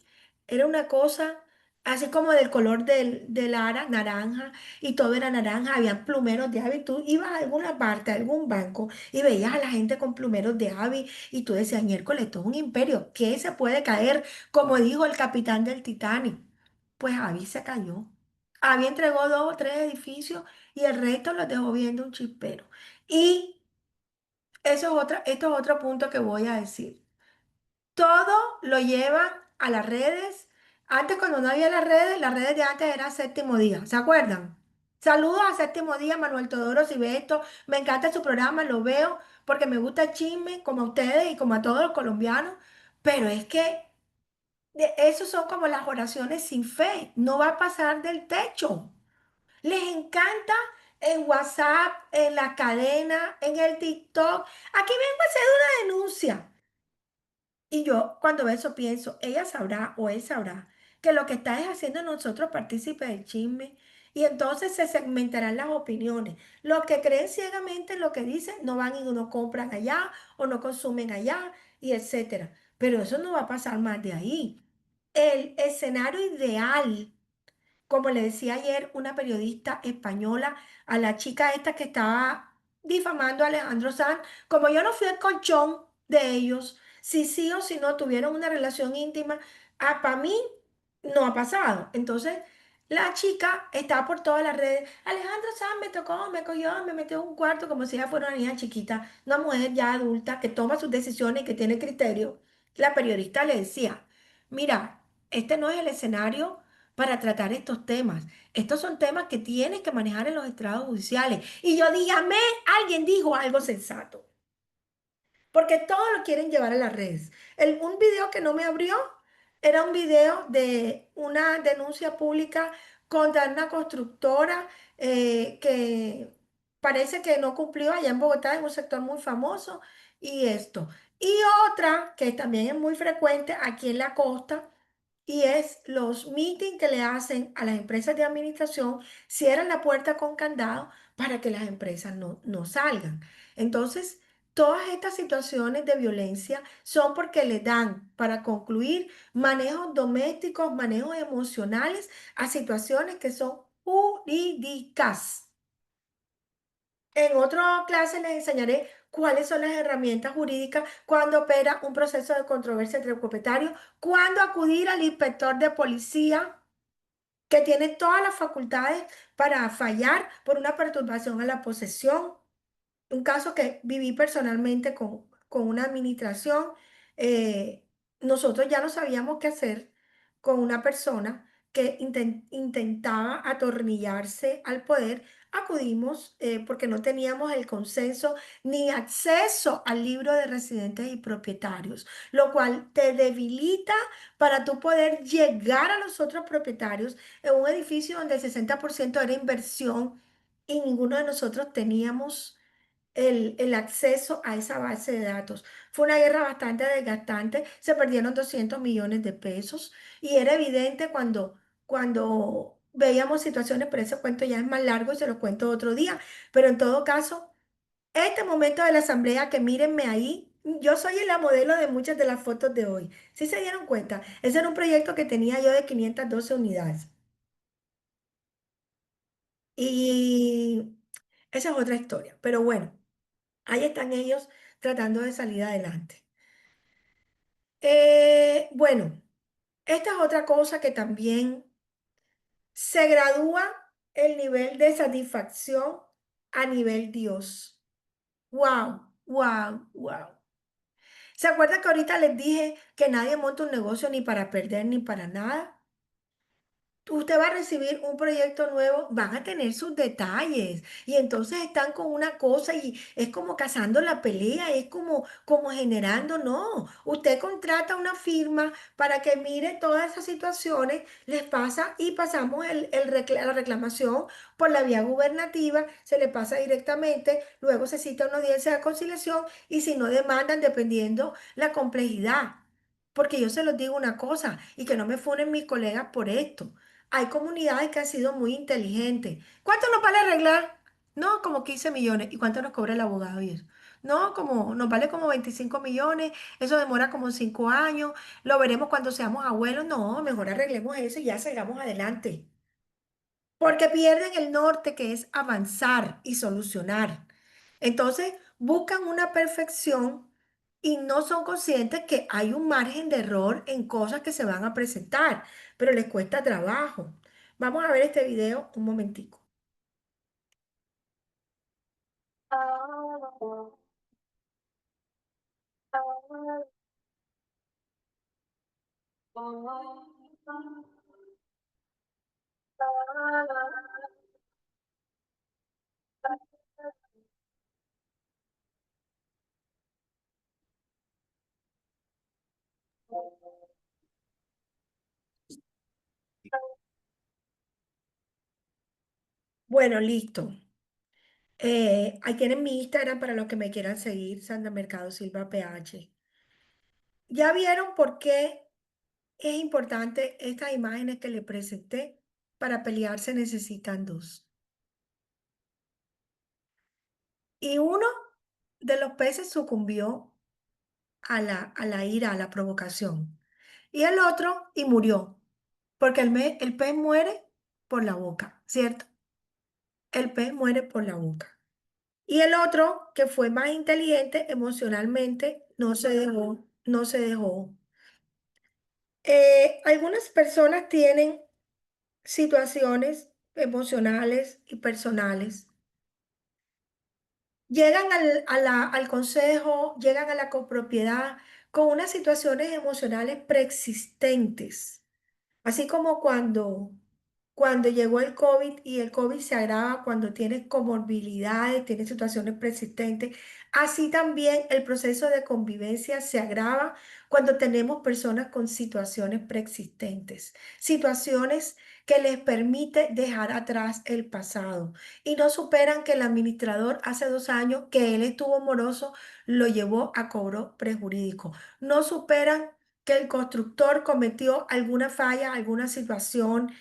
S1: era una cosa así como del color del ara, naranja, y todo era naranja, había plumeros de Avi. Tú ibas a alguna parte, a algún banco, y veías a la gente con plumeros de Avi, y tú decías, miércoles, esto es un imperio, ¿qué se puede caer? Como dijo el capitán del Titanic. Pues Avi se cayó. Avi entregó 2 o 3 edificios y el resto los dejó viendo un chispero. Y esto es otro punto que voy a decir. Todo lo llevan a las redes. Antes, cuando no había las redes de antes era Séptimo Día. ¿Se acuerdan? Saludos a Séptimo Día, Manuel Todoro, si ve esto. Me encanta su programa, lo veo porque me gusta el chisme, como a ustedes y como a todos los colombianos. Pero es que esos son como las oraciones sin fe. No va a pasar del techo. Les encanta en WhatsApp, en la cadena, en el TikTok. Aquí vengo a hacer una denuncia. Y yo cuando veo eso pienso, ella sabrá o él sabrá que lo que está es haciendo a nosotros partícipes del chisme y entonces se segmentarán las opiniones. Los que creen ciegamente en lo que dicen no van y no compran allá o no consumen allá y etcétera. Pero eso no va a pasar más de ahí. El escenario ideal, como le decía ayer una periodista española a la chica esta que estaba difamando a Alejandro Sanz, como yo no fui el colchón de ellos, si sí o si no tuvieron una relación íntima, para mí no ha pasado. Entonces, la chica está por todas las redes. Alejandro Sanz me tocó, me cogió, me metió en un cuarto como si ella fuera una niña chiquita, una mujer ya adulta que toma sus decisiones y que tiene criterio. La periodista le decía, mira, este no es el escenario para tratar estos temas. Estos son temas que tienes que manejar en los estrados judiciales. Y yo dígame, alguien dijo algo sensato, porque todo lo quieren llevar a las redes. Un video que no me abrió era un video de una denuncia pública contra una constructora que parece que no cumplió allá en Bogotá, en un sector muy famoso, y esto. Y otra que también es muy frecuente aquí en la costa y es los meetings que le hacen a las empresas de administración, cierran la puerta con candado para que las empresas no salgan. Entonces, todas estas situaciones de violencia son porque le dan, para concluir, manejos domésticos, manejos emocionales a situaciones que son jurídicas. En otra clase les enseñaré cuáles son las herramientas jurídicas cuando opera un proceso de controversia entre propietarios, cuándo acudir al inspector de policía que tiene todas las facultades para fallar por una perturbación a la posesión, un caso que viví personalmente con una administración. eh, Nosotros ya no sabíamos qué hacer con una persona que intentaba atornillarse al poder. Acudimos porque no teníamos el consenso ni acceso al libro de residentes y propietarios, lo cual te debilita para tú poder llegar a los otros propietarios en un edificio donde el 60% era inversión y ninguno de nosotros teníamos el acceso a esa base de datos. Fue una guerra bastante desgastante, se perdieron 200 millones de pesos y era evidente cuando veíamos situaciones, pero ese cuento ya es más largo y se lo cuento otro día. Pero en todo caso, este momento de la asamblea, que mírenme ahí, yo soy la modelo de muchas de las fotos de hoy. ¿Sí se dieron cuenta? Ese era un proyecto que tenía yo de 512 unidades. Y esa es otra historia. Pero bueno. Ahí están ellos tratando de salir adelante. Bueno, esta es otra cosa que también se gradúa el nivel de satisfacción a nivel Dios. Wow, wow, wow. ¿Se acuerdan que ahorita les dije que nadie monta un negocio ni para perder ni para nada? Usted va a recibir un proyecto nuevo, van a tener sus detalles y entonces están con una cosa y es como cazando la pelea, es como generando, no, usted contrata una firma para que mire todas esas situaciones, les pasa y pasamos la reclamación por la vía gubernativa, se le pasa directamente, luego se cita una audiencia de conciliación y si no demandan, dependiendo la complejidad. Porque yo se los digo una cosa y que no me funen mis colegas por esto. Hay comunidades que han sido muy inteligentes. ¿Cuánto nos vale arreglar? No, como 15 millones. ¿Y cuánto nos cobra el abogado y eso? No, nos vale como 25 millones. Eso demora como 5 años. Lo veremos cuando seamos abuelos. No, mejor arreglemos eso y ya salgamos adelante. Porque pierden el norte, que es avanzar y solucionar. Entonces, buscan una perfección y no son conscientes que hay un margen de error en cosas que se van a presentar, pero les cuesta trabajo. Vamos a ver este video un momentico. Bueno, listo. Ahí tienen mi Instagram para los que me quieran seguir, Sandra Mercado Silva PH. Ya vieron por qué es importante estas imágenes que le presenté. Para pelear se necesitan dos. Y uno de los peces sucumbió a la ira, a la provocación. Y el otro, y murió, porque el pez muere por la boca, ¿cierto? El pez muere por la boca. Y el otro, que fue más inteligente emocionalmente, no se dejó. Algunas personas tienen situaciones emocionales y personales. Llegan al consejo, llegan a la copropiedad con unas situaciones emocionales preexistentes. Así como cuando llegó el COVID y el COVID se agrava cuando tienes comorbilidades, tienes situaciones persistentes, así también el proceso de convivencia se agrava cuando tenemos personas con situaciones preexistentes, situaciones que les permite dejar atrás el pasado y no superan que el administrador hace 2 años que él estuvo moroso lo llevó a cobro prejurídico. No superan que el constructor cometió alguna falla, alguna situación,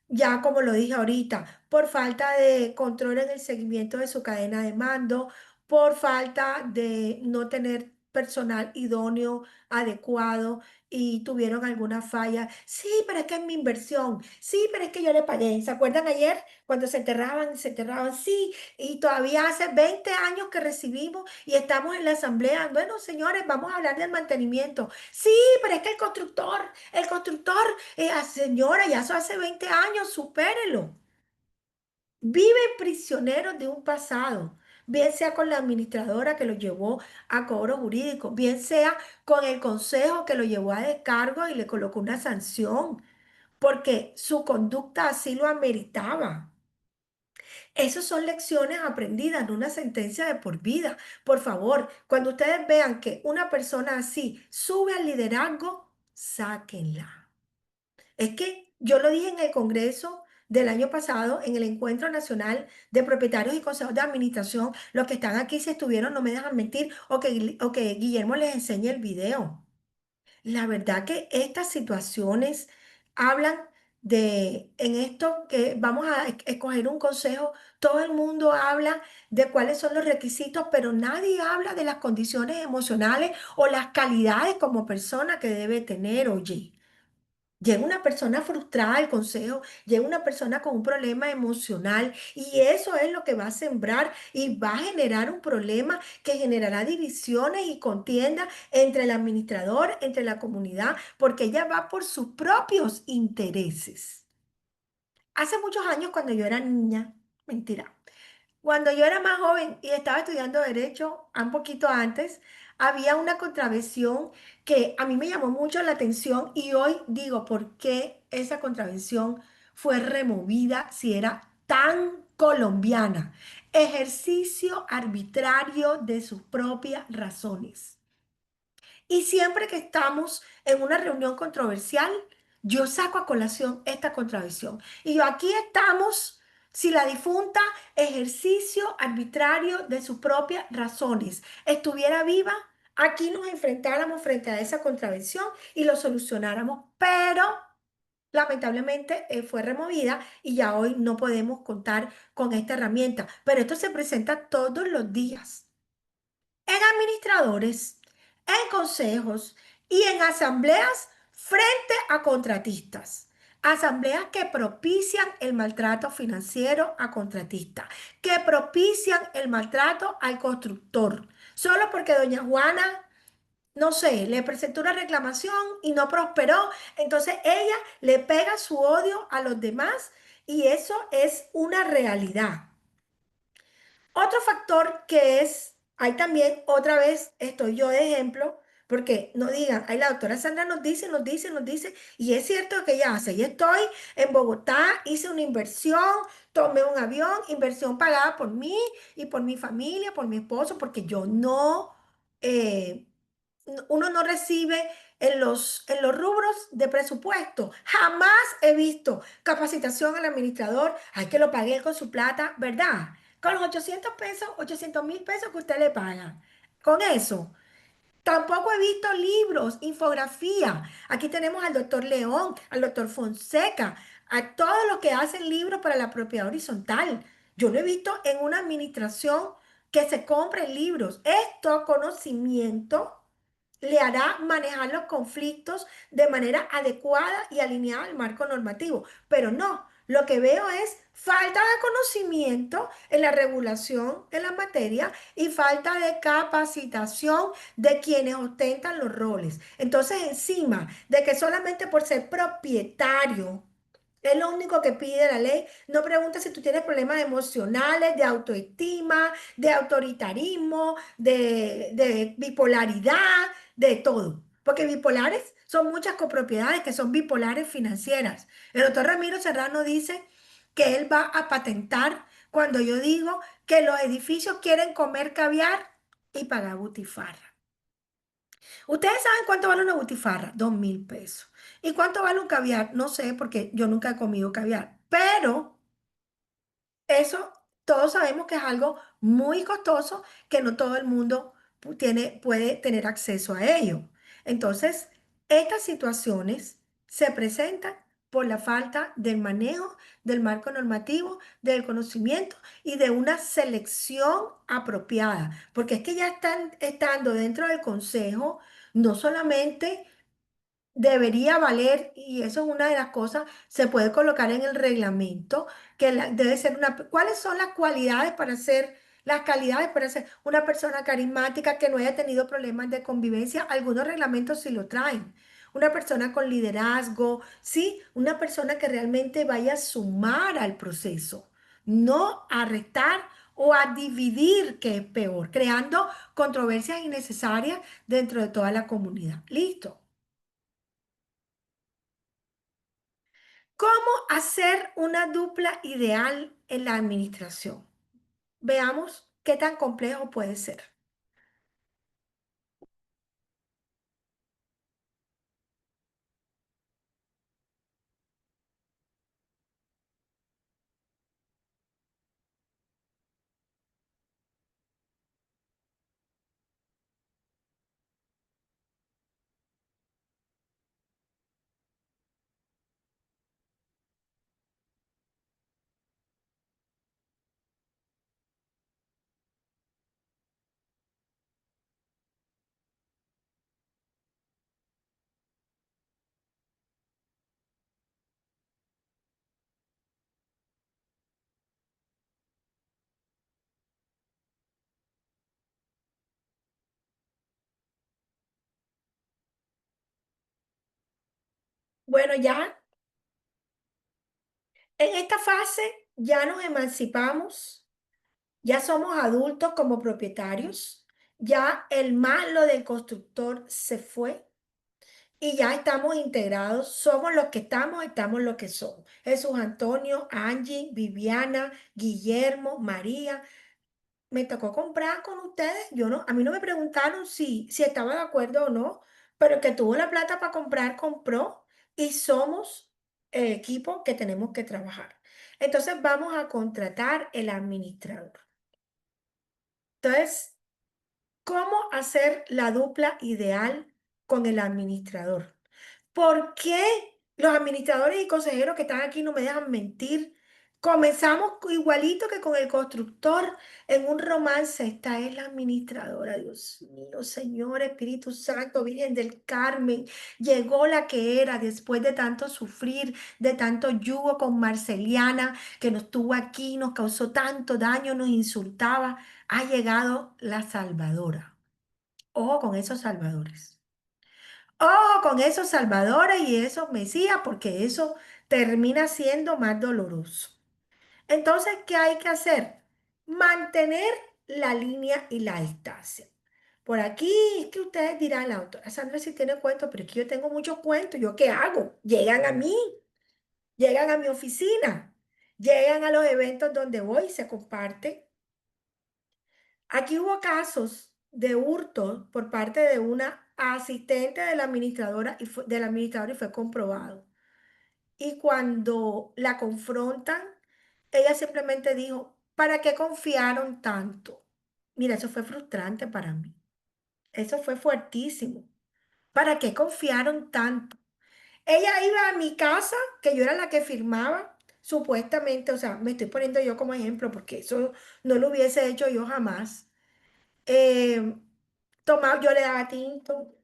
S1: ya como lo dije ahorita, por falta de control en el seguimiento de su cadena de mando, por falta de no tener personal idóneo, adecuado y tuvieron alguna falla. Sí, pero es que es mi inversión. Sí, pero es que yo le pagué. ¿Se acuerdan ayer cuando se enterraban y se enterraban? Sí, y todavía hace 20 años que recibimos y estamos en la asamblea. Bueno, señores, vamos a hablar del mantenimiento. Sí, pero es que el constructor señora, ya eso hace 20 años, supérelo. Viven prisioneros de un pasado, bien sea con la administradora que lo llevó a cobro jurídico, bien sea con el consejo que lo llevó a descargo y le colocó una sanción, porque su conducta así lo ameritaba. Esas son lecciones aprendidas, no una sentencia de por vida. Por favor, cuando ustedes vean que una persona así sube al liderazgo, sáquenla. Es que yo lo dije en el Congreso del año pasado, en el Encuentro Nacional de Propietarios y Consejos de Administración. Los que están aquí, si estuvieron, no me dejan mentir, o que Guillermo les enseñe el video. La verdad que estas situaciones hablan en esto que vamos a escoger un consejo, todo el mundo habla de cuáles son los requisitos, pero nadie habla de las condiciones emocionales o las calidades como persona que debe tener, oye. Llega una persona frustrada al consejo, llega una persona con un problema emocional y eso es lo que va a sembrar y va a generar un problema que generará divisiones y contiendas entre el administrador, entre la comunidad, porque ella va por sus propios intereses. Hace muchos años cuando yo era niña, mentira, cuando yo era más joven y estaba estudiando derecho, un poquito antes, había una contravención que a mí me llamó mucho la atención y hoy digo, ¿por qué esa contravención fue removida si era tan colombiana? Ejercicio arbitrario de sus propias razones. Y siempre que estamos en una reunión controversial, yo saco a colación esta contradicción. Y yo, aquí estamos, si la difunta ejercicio arbitrario de sus propias razones estuviera viva, aquí nos enfrentáramos frente a esa contradicción y lo solucionáramos. Pero lamentablemente fue removida y ya hoy no podemos contar con esta herramienta. Pero esto se presenta todos los días en administradores, en consejos y en asambleas frente a contratistas. Asambleas que propician el maltrato financiero a contratistas, que propician el maltrato al constructor. Solo porque doña Juana, no sé, le presentó una reclamación y no prosperó, entonces ella le pega su odio a los demás y eso es una realidad. Otro factor que es, hay también, otra vez estoy yo de ejemplo, porque no digan, ay, la doctora Sandra nos dice, y es cierto que ella hace. Y estoy en Bogotá, hice una inversión, tomé un avión, inversión pagada por mí y por mi familia, por mi esposo, porque yo no, eh, uno no recibe en los rubros de presupuesto. Jamás he visto capacitación al administrador, hay que lo pague él con su plata, ¿verdad? Con los 800 pesos, 800.000 pesos que usted le paga. Con eso. Tampoco he visto libros, infografía. Aquí tenemos al doctor León, al doctor Fonseca, a todos los que hacen libros para la propiedad horizontal. Yo no he visto en una administración que se compren libros. Esto conocimiento le hará manejar los conflictos de manera adecuada y alineada al marco normativo. Pero no, lo que veo es falta de conocimiento en la regulación en la materia y falta de capacitación de quienes ostentan los roles. Entonces, encima de que solamente por ser propietario, es lo único que pide la ley. No pregunta si tú tienes problemas emocionales, de autoestima, de autoritarismo, de bipolaridad, de todo. Porque bipolares son muchas copropiedades que son bipolares financieras. El doctor Ramiro Serrano dice que él va a patentar cuando yo digo que los edificios quieren comer caviar y pagar butifarra. ¿Ustedes saben cuánto vale una butifarra? 2.000 pesos. ¿Y cuánto vale un caviar? No sé, porque yo nunca he comido caviar. Pero eso todos sabemos que es algo muy costoso que no todo el mundo puede tener acceso a ello. Entonces, estas situaciones se presentan por la falta del manejo del marco normativo, del conocimiento y de una selección apropiada. Porque es que ya están estando dentro del consejo, no solamente debería valer, y eso es una de las cosas, se puede colocar en el reglamento, que debe ser una, ¿cuáles son las calidades para ser una persona carismática que no haya tenido problemas de convivencia? Algunos reglamentos sí lo traen. Una persona con liderazgo, sí, una persona que realmente vaya a sumar al proceso, no a restar o a dividir, que es peor, creando controversias innecesarias dentro de toda la comunidad. Listo. ¿Cómo hacer una dupla ideal en la administración? Veamos qué tan complejo puede ser. Bueno, ya en esta fase ya nos emancipamos, ya somos adultos como propietarios, ya el malo del constructor se fue y ya estamos integrados, somos los que estamos los que somos. Jesús Antonio, Angie, Viviana, Guillermo, María. Me tocó comprar con ustedes. Yo no, a mí no me preguntaron si estaba de acuerdo o no, pero el que tuvo la plata para comprar, compró y somos el equipo que tenemos que trabajar. Entonces vamos a contratar el administrador. Entonces, ¿cómo hacer la dupla ideal con el administrador? ¿Por qué los administradores y consejeros que están aquí no me dejan mentir? Comenzamos igualito que con el constructor en un romance. Esta es la administradora, Dios mío, Señor Espíritu Santo, Virgen del Carmen. Llegó la que era después de tanto sufrir, de tanto yugo con Marceliana, que nos tuvo aquí, nos causó tanto daño, nos insultaba. Ha llegado la Salvadora. Ojo con esos salvadores. Ojo con esos salvadores y esos mesías, porque eso termina siendo más doloroso. Entonces, ¿qué hay que hacer? Mantener la línea y la distancia. Por aquí es que ustedes dirán, la doctora Sandra sí tiene cuentos, pero es que yo tengo muchos cuentos. ¿Yo qué hago? Llegan a mi oficina, llegan a los eventos donde voy y se comparte. Aquí hubo casos de hurto por parte de una asistente de la administradora del administrador y fue comprobado. Y cuando la confrontan, ella simplemente dijo, ¿para qué confiaron tanto? Mira, eso fue frustrante para mí. Eso fue fuertísimo. ¿Para qué confiaron tanto? Ella iba a mi casa, que yo era la que firmaba, supuestamente, o sea, me estoy poniendo yo como ejemplo, porque eso no lo hubiese hecho yo jamás. Eh, yo le daba tinto,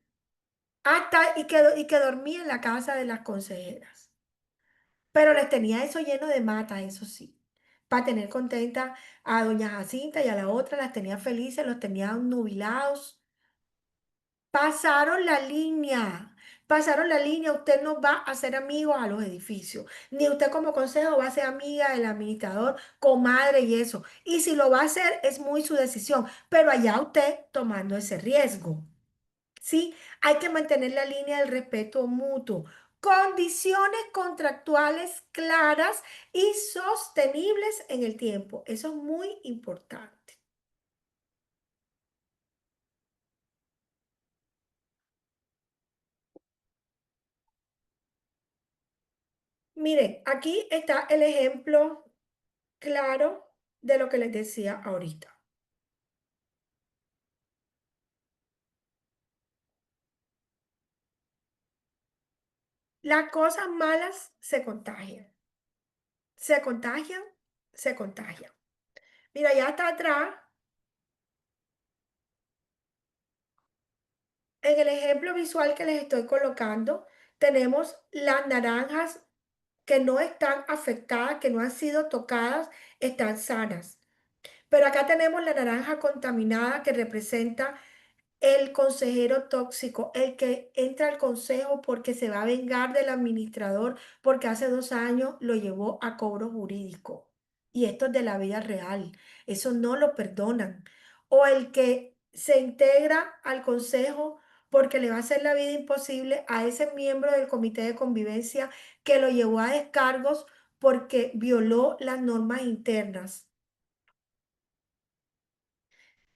S1: hasta y que dormía en la casa de las consejeras. Pero les tenía eso lleno de mata, eso sí. Para tener contenta a doña Jacinta y a la otra, las tenía felices, los tenía nubilados. Pasaron la línea, usted no va a ser amigo a los edificios, ni usted como consejo va a ser amiga del administrador, comadre y eso. Y si lo va a hacer, es muy su decisión, pero allá usted tomando ese riesgo, ¿sí? Hay que mantener la línea del respeto mutuo, condiciones contractuales claras y sostenibles en el tiempo. Eso es muy importante. Miren, aquí está el ejemplo claro de lo que les decía ahorita. Las cosas malas se contagian, se contagian, se contagian. Mira, ya está atrás, en el ejemplo visual que les estoy colocando, tenemos las naranjas que no están afectadas, que no han sido tocadas, están sanas. Pero acá tenemos la naranja contaminada que representa el consejero tóxico, el que entra al consejo porque se va a vengar del administrador porque hace 2 años lo llevó a cobro jurídico. Y esto es de la vida real. Eso no lo perdonan. O el que se integra al consejo porque le va a hacer la vida imposible a ese miembro del comité de convivencia que lo llevó a descargos porque violó las normas internas.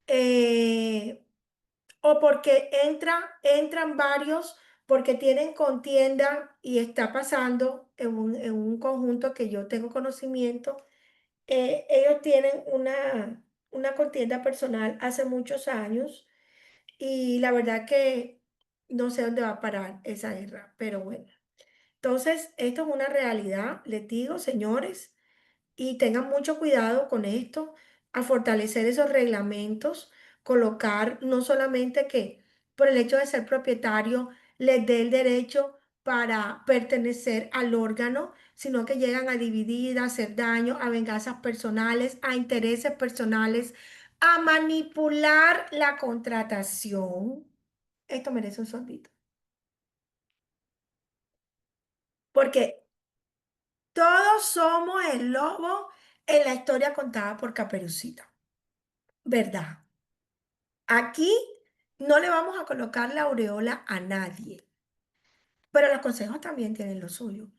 S1: Eh, o porque entran varios porque tienen contienda y está pasando en un conjunto que yo tengo conocimiento. Ellos tienen una contienda personal hace muchos años y la verdad que no sé dónde va a parar esa guerra, pero bueno. Entonces, esto es una realidad, les digo, señores, y tengan mucho cuidado con esto, a fortalecer esos reglamentos, colocar no solamente que por el hecho de ser propietario les dé el derecho para pertenecer al órgano, sino que llegan a dividir, a hacer daño, a venganzas personales, a intereses personales, a manipular la contratación. Esto merece un sondito, porque todos somos el lobo en la historia contada por Caperucita. ¿Verdad? Aquí no le vamos a colocar la aureola a nadie, pero los consejos también tienen lo suyo.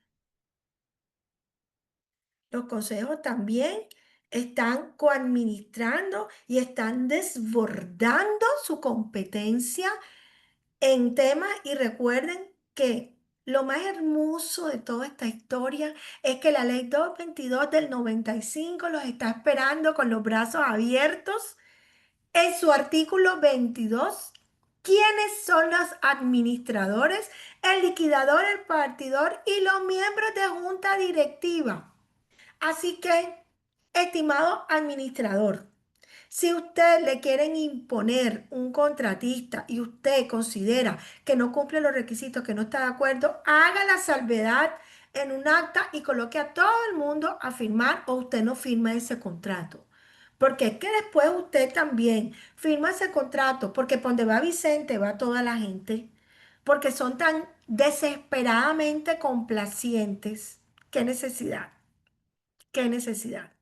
S1: Los consejos también están coadministrando y están desbordando su competencia en temas y recuerden que lo más hermoso de toda esta historia es que la ley 222 del 95 los está esperando con los brazos abiertos. En su artículo 22, ¿quiénes son los administradores, el liquidador, el partidor y los miembros de junta directiva? Así que, estimado administrador, si usted le quieren imponer un contratista y usted considera que no cumple los requisitos, que no está de acuerdo, haga la salvedad en un acta y coloque a todo el mundo a firmar o usted no firma ese contrato. Porque es que después usted también firma ese contrato, porque por donde va Vicente va toda la gente, porque son tan desesperadamente complacientes. ¿Qué necesidad? ¿Qué necesidad?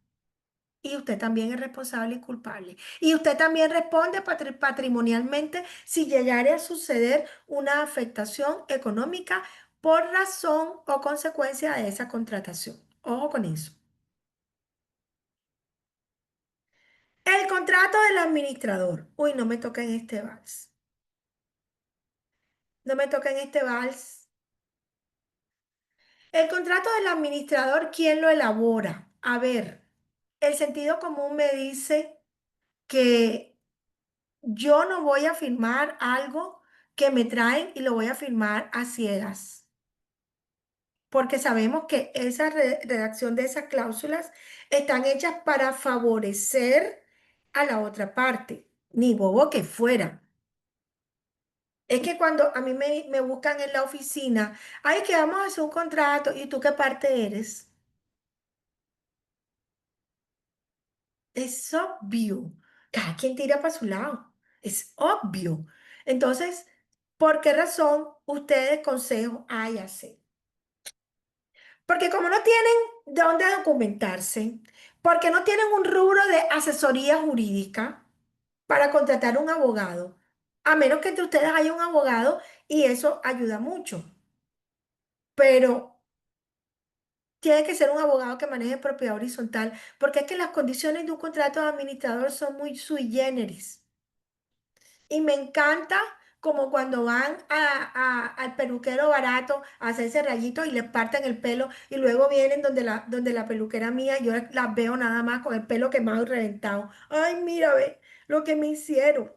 S1: Y usted también es responsable y culpable. Y usted también responde patrimonialmente si llegare a suceder una afectación económica por razón o consecuencia de esa contratación. Ojo con eso. El contrato del administrador. Uy, no me toca en este vals. No me toca en este vals. El contrato del administrador, ¿quién lo elabora? A ver, el sentido común me dice que yo no voy a firmar algo que me traen y lo voy a firmar a ciegas, porque sabemos que esa redacción de esas cláusulas están hechas para favorecer a la otra parte, ni bobo que fuera. Es que cuando a mí me buscan en la oficina, ay, que vamos a hacer un contrato, ¿y tú qué parte eres? Es obvio. Cada quien tira para su lado. Es obvio. Entonces, ¿por qué razón ustedes consejo háyase? Porque como no tienen de dónde documentarse, porque no tienen un rubro de asesoría jurídica para contratar un abogado, a menos que entre ustedes haya un abogado y eso ayuda mucho. Pero tiene que ser un abogado que maneje propiedad horizontal, porque es que las condiciones de un contrato de administrador son muy sui generis. Y me encanta como cuando van al peluquero barato a hacerse rayitos y les parten el pelo y luego vienen donde la peluquera mía, yo las veo nada más con el pelo quemado y reventado. Ay, mira, ve lo que me hicieron.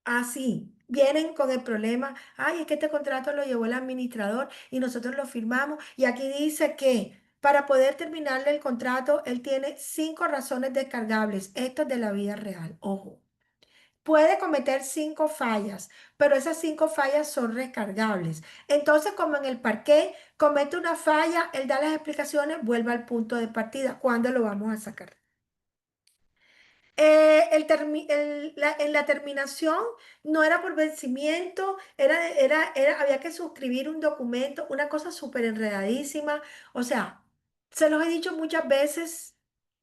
S1: Así, vienen con el problema, ay, es que este contrato lo llevó el administrador y nosotros lo firmamos y aquí dice que para poder terminarle el contrato, él tiene 5 razones descargables. Esto es de la vida real, ojo. Puede cometer 5 fallas, pero esas 5 fallas son recargables. Entonces, como en el parqué, comete una falla, él da las explicaciones, vuelve al punto de partida. ¿Cuándo lo vamos a sacar? En la terminación no era por vencimiento, había que suscribir un documento, una cosa súper enredadísima. O sea, se los he dicho muchas veces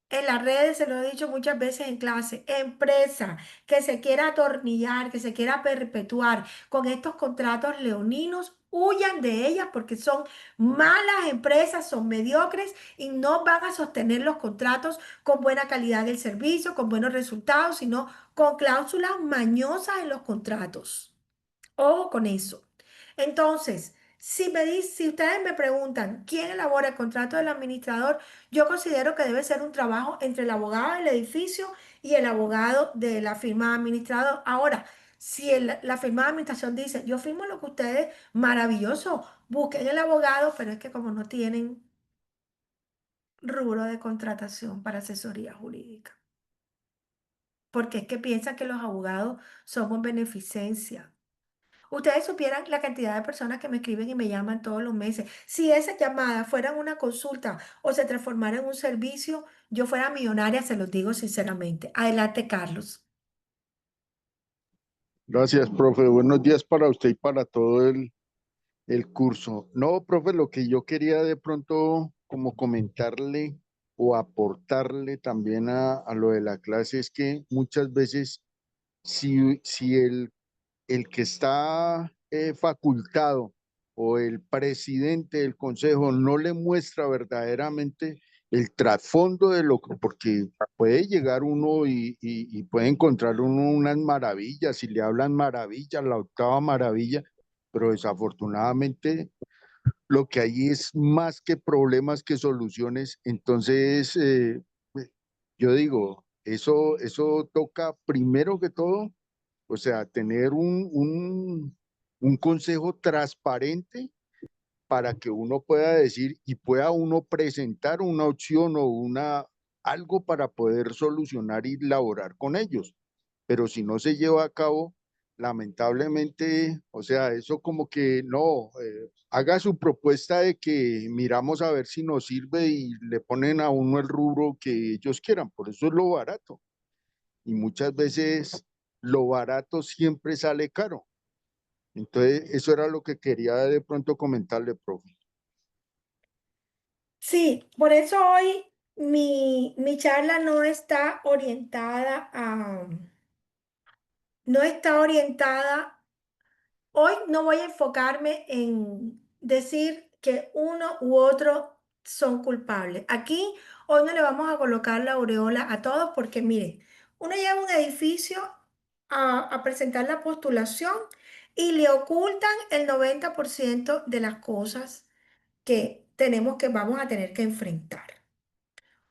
S1: en las redes, se lo he dicho muchas veces en clase, empresa que se quiera atornillar, que se quiera perpetuar con estos contratos leoninos, huyan de ellas porque son malas empresas, son mediocres y no van a sostener los contratos con buena calidad del servicio, con buenos resultados, sino con cláusulas mañosas en los contratos. Ojo con eso. Entonces, si ustedes me preguntan quién elabora el contrato del administrador, yo considero que debe ser un trabajo entre el abogado del edificio y el abogado de la firma de administrador. Ahora, si la firma de administración dice, yo firmo lo que ustedes, maravilloso, busquen el abogado, pero es que como no tienen rubro de contratación para asesoría jurídica, porque es que piensan que los abogados somos beneficencia. Ustedes supieran la cantidad de personas que me escriben y me llaman todos los meses. Si esa llamada fuera una consulta o se transformara en un servicio, yo fuera millonaria, se los digo sinceramente. Adelante, Carlos.
S2: Gracias, profe. Buenos días para usted y para todo el curso. No, profe, lo que yo quería de pronto como comentarle o aportarle también a lo de la clase es que muchas veces si el que está facultado o el presidente del consejo no le muestra verdaderamente el trasfondo de lo que, porque puede llegar uno y puede encontrar uno unas maravillas y le hablan maravillas, la octava maravilla, pero desafortunadamente lo que hay es más que problemas que soluciones. Entonces, yo digo, eso toca primero que todo, o sea, tener un consejo transparente para que uno pueda decir y pueda uno presentar una opción o algo para poder solucionar y laborar con ellos. Pero si no se lleva a cabo, lamentablemente, o sea, eso como que no, haga su propuesta de que miramos a ver si nos sirve y le ponen a uno el rubro que ellos quieran, por eso es lo barato. Y muchas veces lo barato siempre sale caro. Entonces, eso era lo que quería de pronto comentarle, profe.
S1: Sí, por eso hoy mi charla no está orientada. Hoy no voy a enfocarme en decir que uno u otro son culpables. Aquí hoy no le vamos a colocar la aureola a todos porque miren, uno lleva un edificio a presentar la postulación y le ocultan el 90% de las cosas que vamos a tener que enfrentar.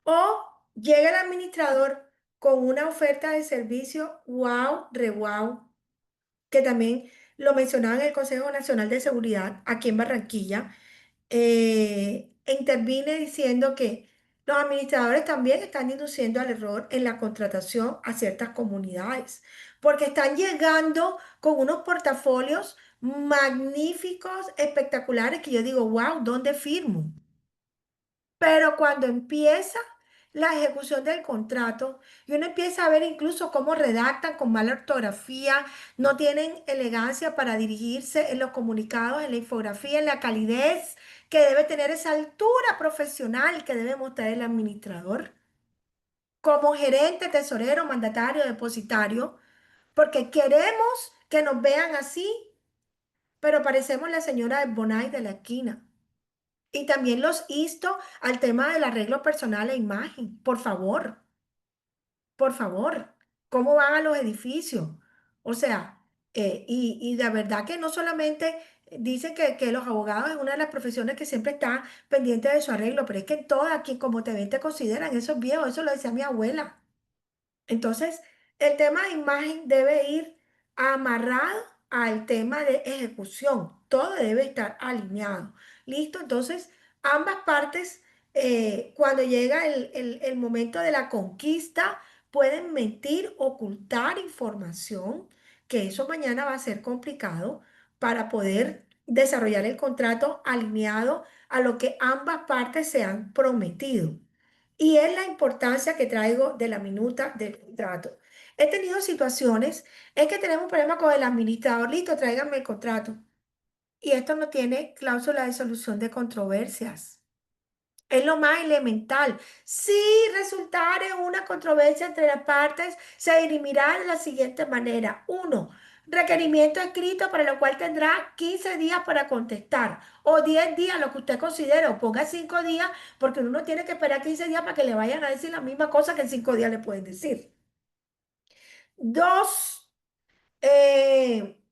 S1: O llega el administrador con una oferta de servicio, wow, re wow, que también lo mencionaba en el Consejo Nacional de Seguridad aquí en Barranquilla. Intervine diciendo que los administradores también están induciendo al error en la contratación a ciertas comunidades, porque están llegando con unos portafolios magníficos, espectaculares, que yo digo, wow, ¿dónde firmo? Pero cuando empieza la ejecución del contrato y uno empieza a ver incluso cómo redactan con mala ortografía, no tienen elegancia para dirigirse en los comunicados, en la infografía, en la calidez que debe tener esa altura profesional que debe mostrar el administrador como gerente, tesorero, mandatario, depositario, porque queremos que nos vean así, pero parecemos la señora del Bonai de la esquina. Y también los insto al tema del arreglo personal e imagen. Por favor, ¿cómo van a los edificios? O sea, y de verdad que no solamente dicen que los abogados es una de las profesiones que siempre está pendiente de su arreglo, pero es que en todas, aquí como te ven, te consideran esos viejos, eso lo decía mi abuela. Entonces, el tema de imagen debe ir amarrado al tema de ejecución. Todo debe estar alineado. ¿Listo? Entonces, ambas partes, cuando llega el momento de la conquista, pueden mentir, ocultar información, que eso mañana va a ser complicado para poder desarrollar el contrato alineado a lo que ambas partes se han prometido. Y es la importancia que traigo de la minuta del contrato. He tenido situaciones en que tenemos un problema con el administrador. Listo, tráiganme el contrato. Y esto no tiene cláusula de solución de controversias. Es lo más elemental. Si resultare una controversia entre las partes, se dirimirá de la siguiente manera. Uno, requerimiento escrito para lo cual tendrá 15 días para contestar o 10 días, lo que usted considere, o ponga 5 días, porque uno no tiene que esperar 15 días para que le vayan a decir la misma cosa que en 5 días le pueden decir. Dos,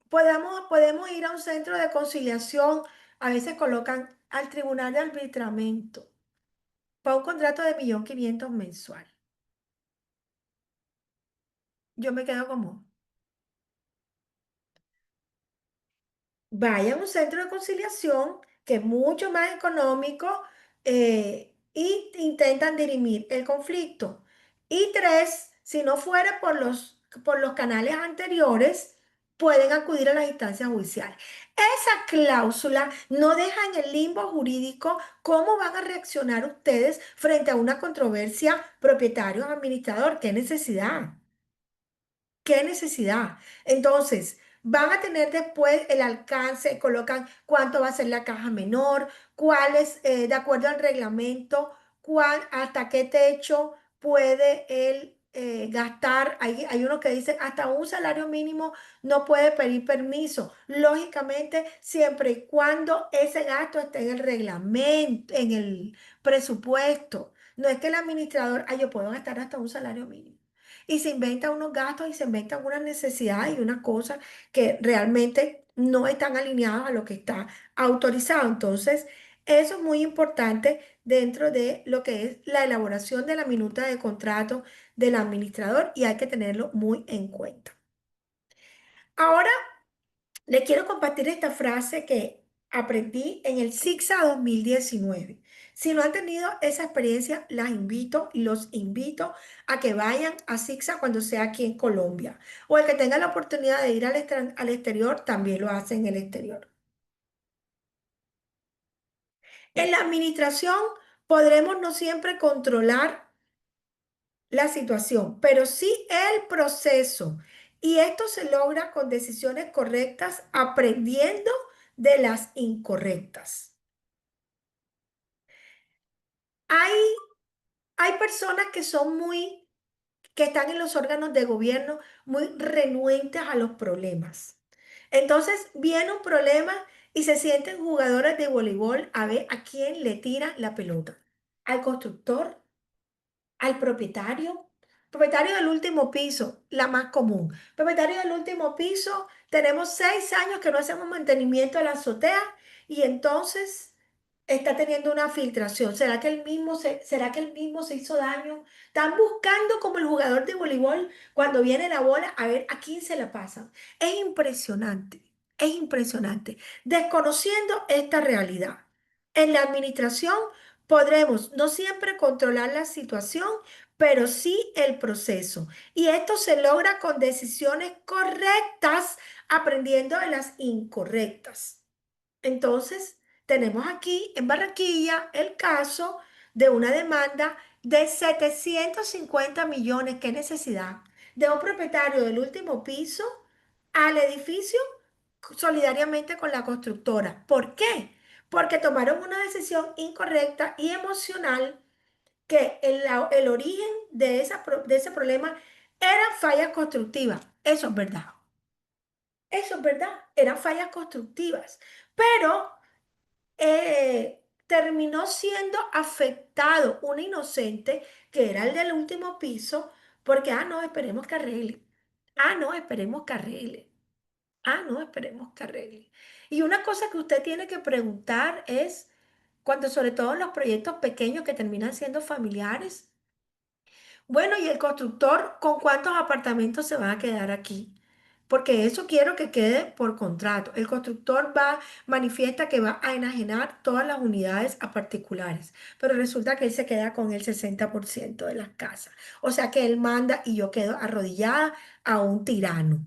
S1: podemos ir a un centro de conciliación. A veces colocan al tribunal de arbitramiento para un contrato de 1.500.000 mensual. Yo me quedo como, vaya a un centro de conciliación que es mucho más económico y intentan dirimir el conflicto. Y tres, si no fuera por los canales anteriores, pueden acudir a las instancias judiciales. Esa cláusula no deja en el limbo jurídico cómo van a reaccionar ustedes frente a una controversia propietario-administrador. ¿Qué necesidad? ¿Qué necesidad? Entonces, van a tener después el alcance, colocan cuánto va a ser la caja menor, cuál es, de acuerdo al reglamento, hasta qué techo puede él gastar. Hay uno que dice hasta un salario mínimo no puede pedir permiso. Lógicamente, siempre y cuando ese gasto esté en el reglamento, en el presupuesto. No es que el administrador, yo puedo gastar hasta un salario mínimo y se inventan unos gastos y se inventan unas necesidades y unas cosas que realmente no están alineadas a lo que está autorizado. Entonces, eso es muy importante dentro de lo que es la elaboración de la minuta de contrato del administrador y hay que tenerlo muy en cuenta. Ahora les quiero compartir esta frase que aprendí en el SIGSA 2019. Si no han tenido esa experiencia, los invito a que vayan a SIGSA cuando sea aquí en Colombia. O el que tenga la oportunidad de ir al exterior, también lo hace en el exterior. En la administración podremos no siempre controlar la situación, pero sí el proceso. Y esto se logra con decisiones correctas, aprendiendo de las incorrectas. Hay, hay personas que son que están en los órganos de gobierno muy renuentes a los problemas. Entonces viene un problema y se sienten jugadoras de voleibol a ver a quién le tira la pelota. Al constructor, al propietario del último piso, la más común. Propietario del último piso, tenemos 6 años que no hacemos mantenimiento de la azotea y entonces está teniendo una filtración. ¿Será que él mismo se hizo daño? Están buscando como el jugador de voleibol cuando viene la bola a ver a quién se la pasan. Es impresionante, es impresionante. Desconociendo esta realidad, en la administración podremos no siempre controlar la situación, pero sí el proceso. Y esto se logra con decisiones correctas, aprendiendo de las incorrectas. Entonces, tenemos aquí en Barranquilla el caso de una demanda de 750 millones. ¿Qué necesidad? De un propietario del último piso al edificio solidariamente con la constructora. ¿Por qué? Porque tomaron una decisión incorrecta y emocional que el origen de ese problema eran fallas constructivas. Eso es verdad. Eso es verdad. Eran fallas constructivas. Pero terminó siendo afectado un inocente que era el del último piso, porque, no, esperemos que arregle. No, esperemos que arregle. No, esperemos que arregle. Y una cosa que usted tiene que preguntar es, cuando sobre todo en los proyectos pequeños que terminan siendo familiares, bueno, ¿y el constructor con cuántos apartamentos se va a quedar aquí? Porque eso quiero que quede por contrato. El constructor manifiesta que va a enajenar todas las unidades a particulares, pero resulta que él se queda con el 60% de las casas. O sea que él manda y yo quedo arrodillada a un tirano.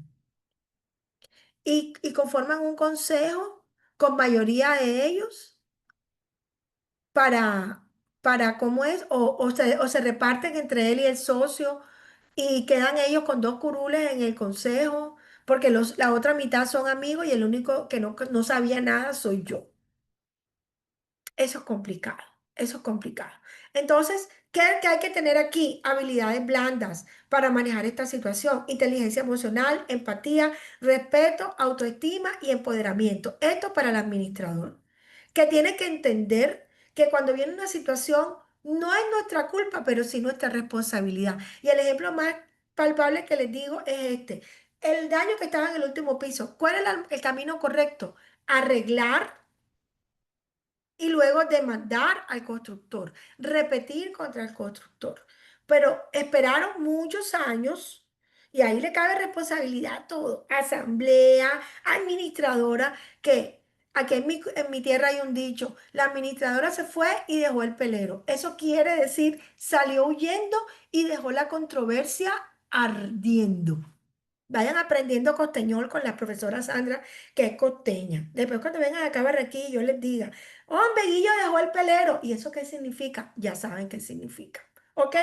S1: Y conforman un consejo con mayoría de ellos para, ¿cómo es? O se reparten entre él y el socio y quedan ellos con dos curules en el consejo, porque la otra mitad son amigos y el único que no sabía nada soy yo. Eso es complicado, eso es complicado. Entonces, ¿qué hay que tener aquí? Habilidades blandas para manejar esta situación: inteligencia emocional, empatía, respeto, autoestima y empoderamiento. Esto para el administrador, que tiene que entender que cuando viene una situación no es nuestra culpa, pero sí nuestra responsabilidad. Y el ejemplo más palpable que les digo es este: el daño que estaba en el último piso. ¿Cuál es el camino correcto? Arreglar y luego demandar al constructor, repetir contra el constructor. Pero esperaron muchos años y ahí le cabe responsabilidad a todo: asamblea, administradora, que aquí en mi tierra hay un dicho: la administradora se fue y dejó el pelero. Eso quiere decir, salió huyendo y dejó la controversia ardiendo. Vayan aprendiendo costeñol con la profesora Sandra, que es costeña. Después, cuando vengan acá a Barranquilla, yo les diga: hombre, Guillo dejó el pelero. ¿Y eso qué significa? Ya saben qué significa. ¿Ok?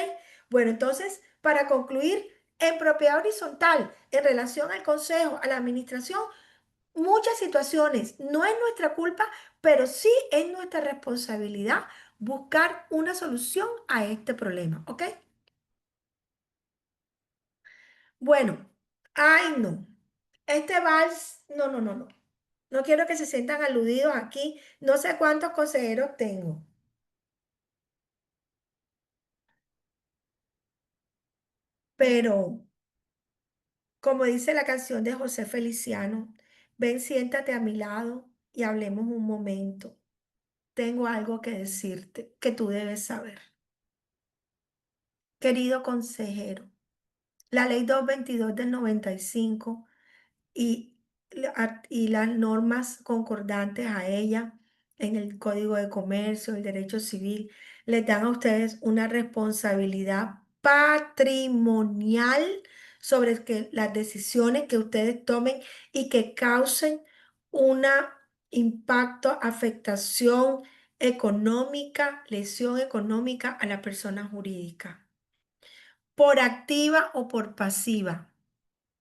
S1: Bueno, entonces, para concluir, en propiedad horizontal, en relación al consejo, a la administración, muchas situaciones no es nuestra culpa, pero sí es nuestra responsabilidad buscar una solución a este problema. ¿Ok? Bueno, ay, no. Este vals, no, no, no, no. No quiero que se sientan aludidos aquí. No sé cuántos consejeros tengo, pero como dice la canción de José Feliciano: ven, siéntate a mi lado y hablemos un momento. Tengo algo que decirte que tú debes saber. Querido consejero, la ley 222 del 95 y, y las normas concordantes a ella en el Código de Comercio, el Derecho Civil, les dan a ustedes una responsabilidad patrimonial sobre las decisiones que ustedes tomen y que causen un impacto, afectación económica, lesión económica a la persona jurídica, por activa o por pasiva.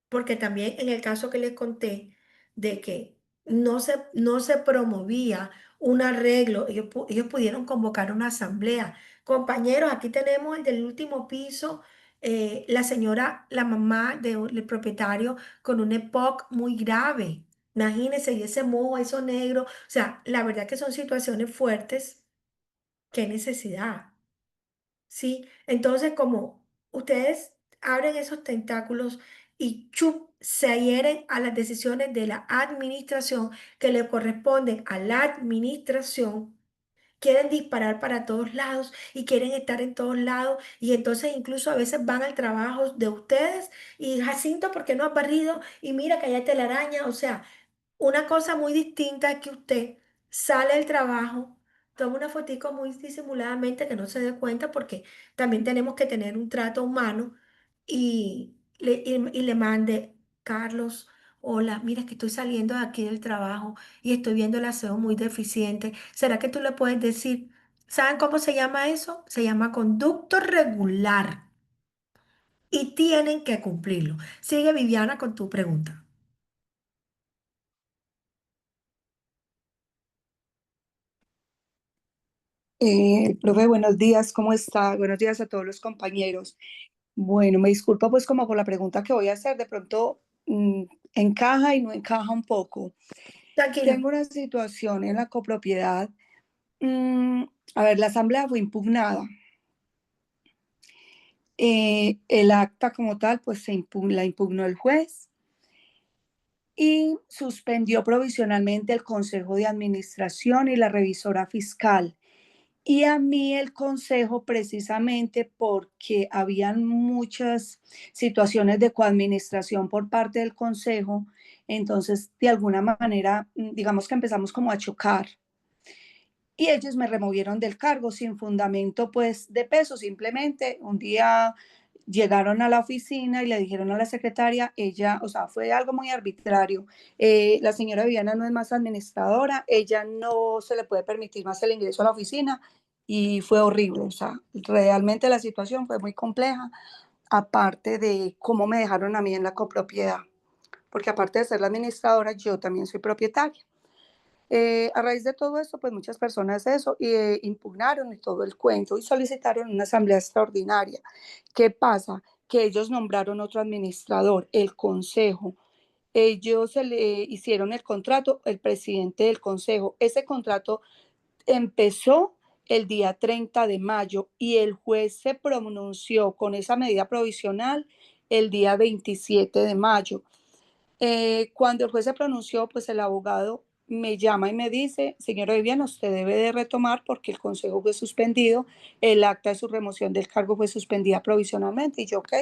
S1: Porque también en el caso que les conté de que no se promovía un arreglo, ellos pudieron convocar una asamblea. Compañeros, aquí tenemos el del último piso, la señora, la mamá del propietario con un EPOC muy grave. Imagínense, y ese moho, eso negro. O sea, la verdad que son situaciones fuertes. Qué necesidad. ¿Sí? Entonces, como ustedes abren esos tentáculos y chup, se adhieren a las decisiones de la administración que le corresponden a la administración, quieren disparar para todos lados y quieren estar en todos lados y entonces incluso a veces van al trabajo de ustedes y Jacinto, ¿por qué no has barrido? Y mira que allá hay telaraña, o sea, una cosa muy distinta es que usted sale del trabajo, toma una fotico muy disimuladamente que no se dé cuenta porque también tenemos que tener un trato humano y le mande, Carlos, hola, mira que estoy saliendo de aquí del trabajo y estoy viendo el aseo muy deficiente. ¿Será que tú le puedes decir, ¿saben cómo se llama eso? Se llama conducto regular y tienen que cumplirlo. Sigue Viviana con tu pregunta.
S6: Profe, buenos días, ¿cómo está? Buenos días a todos los compañeros. Bueno, me disculpo pues como por la pregunta que voy a hacer, de pronto encaja y no encaja un poco.
S1: Tranquilo.
S6: Tengo una situación en la copropiedad. mm, a ver, la asamblea fue impugnada. El acta como tal pues la impugnó el juez y suspendió provisionalmente el consejo de administración y la revisora fiscal. Y a mí el consejo precisamente porque habían muchas situaciones de coadministración por parte del consejo, entonces de alguna manera, digamos que empezamos como a chocar y ellos me removieron del cargo sin fundamento pues de peso, simplemente un día llegaron a la oficina y le dijeron a la secretaria, ella, o sea, fue algo muy arbitrario. La señora Viviana no es más administradora, ella no se le puede permitir más el ingreso a la oficina y fue horrible, o sea, realmente la situación fue muy compleja, aparte de cómo me dejaron a mí en la copropiedad, porque aparte de ser la administradora, yo también soy propietaria. A raíz de todo esto, pues muchas personas eso impugnaron y todo el cuento y solicitaron una asamblea extraordinaria. ¿Qué pasa? Que ellos nombraron otro administrador, el consejo. Ellos se le hicieron el contrato, el presidente del consejo. Ese contrato empezó el día 30 de mayo y el juez se pronunció con esa medida provisional el día 27 de mayo. Cuando el juez se pronunció, pues el abogado me llama y me dice, señora Viviana, usted debe de retomar porque el consejo fue suspendido, el acta de su remoción del cargo fue suspendida provisionalmente y yo, ok,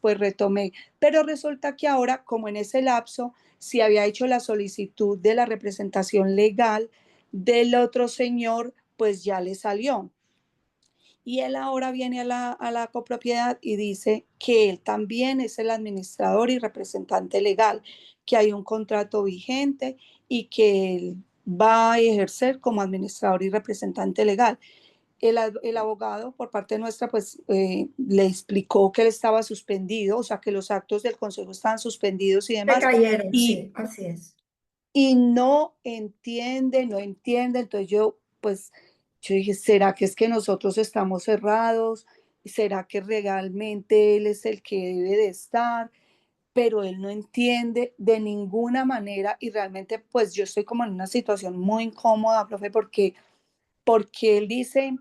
S6: pues retomé. Pero resulta que ahora, como en ese lapso, si había hecho la solicitud de la representación legal del otro señor, pues ya le salió. Y él ahora viene a la copropiedad y dice que él también es el administrador y representante legal, que hay un contrato vigente y que él va a ejercer como administrador y representante legal. El abogado, por parte nuestra, pues le explicó que él estaba suspendido, o sea, que los actos del consejo estaban suspendidos y
S1: Se
S6: demás,
S1: cayeron,
S6: y
S1: sí, así es.
S6: y no entiende, no entiende. Entonces yo, pues, yo dije, ¿será que es que nosotros estamos cerrados? ¿Será que realmente él es el que debe de estar? Pero él no entiende de ninguna manera y realmente, pues, yo estoy como en una situación muy incómoda, profe, porque él dice,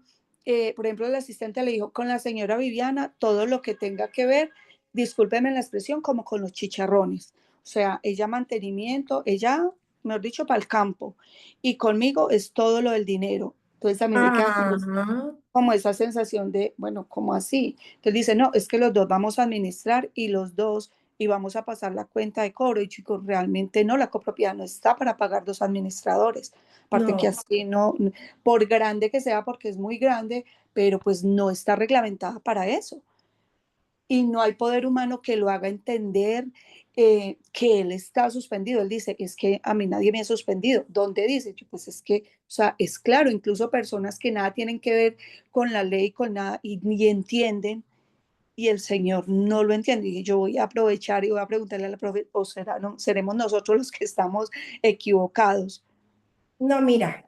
S6: por ejemplo, el asistente le dijo, con la señora Viviana, todo lo que tenga que ver, discúlpeme la expresión, como con los chicharrones. O sea, ella mantenimiento, ella, mejor dicho, para el campo. Y conmigo es todo lo del dinero. Entonces a mí me queda
S1: Ajá.
S6: como esa sensación de, bueno, ¿cómo así? Entonces dice, no, es que los dos vamos a administrar y los dos y vamos a pasar la cuenta de cobro. Y chicos, realmente no, la copropiedad no está para pagar dos administradores. Aparte que
S1: No,
S6: así no, por grande que sea, porque es muy grande, pero pues no está reglamentada para eso y no hay poder humano que lo haga entender que él está suspendido. Él dice, es que a mí nadie me ha suspendido. ¿Dónde dice? Yo, pues es que, o sea, es claro, incluso personas que nada tienen que ver con la ley, con nada, y ni entienden, y el Señor no lo entiende. Y yo voy a aprovechar y voy a preguntarle a la profe, o será, no, seremos nosotros los que estamos equivocados.
S1: no, mira,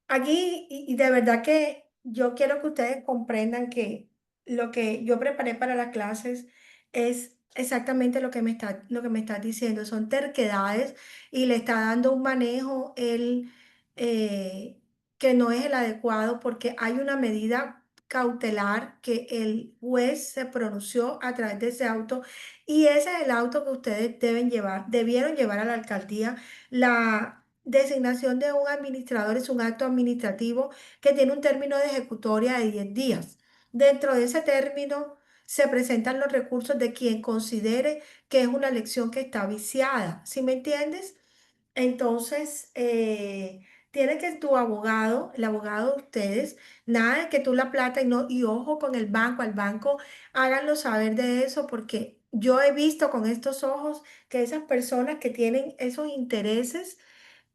S1: aquí y de verdad que yo quiero que ustedes comprendan que lo que yo preparé para las clases es exactamente lo que me está diciendo. Son terquedades y le está dando un manejo eh, que no es el adecuado porque hay una medida cautelar que el juez se pronunció a través de ese auto y ese es el auto que ustedes debieron llevar a la alcaldía. designación de un administrador es un acto administrativo que tiene un término de ejecutoria de 10 días. Dentro de ese término se presentan los recursos de quien considere que es una elección que está viciada. ¿Sí me entiendes? Entonces, tiene que tu abogado, el abogado de ustedes, nada de que tú la plata y no, y ojo con el banco, al banco háganlo saber de eso, porque yo he visto con estos ojos que esas personas que tienen esos intereses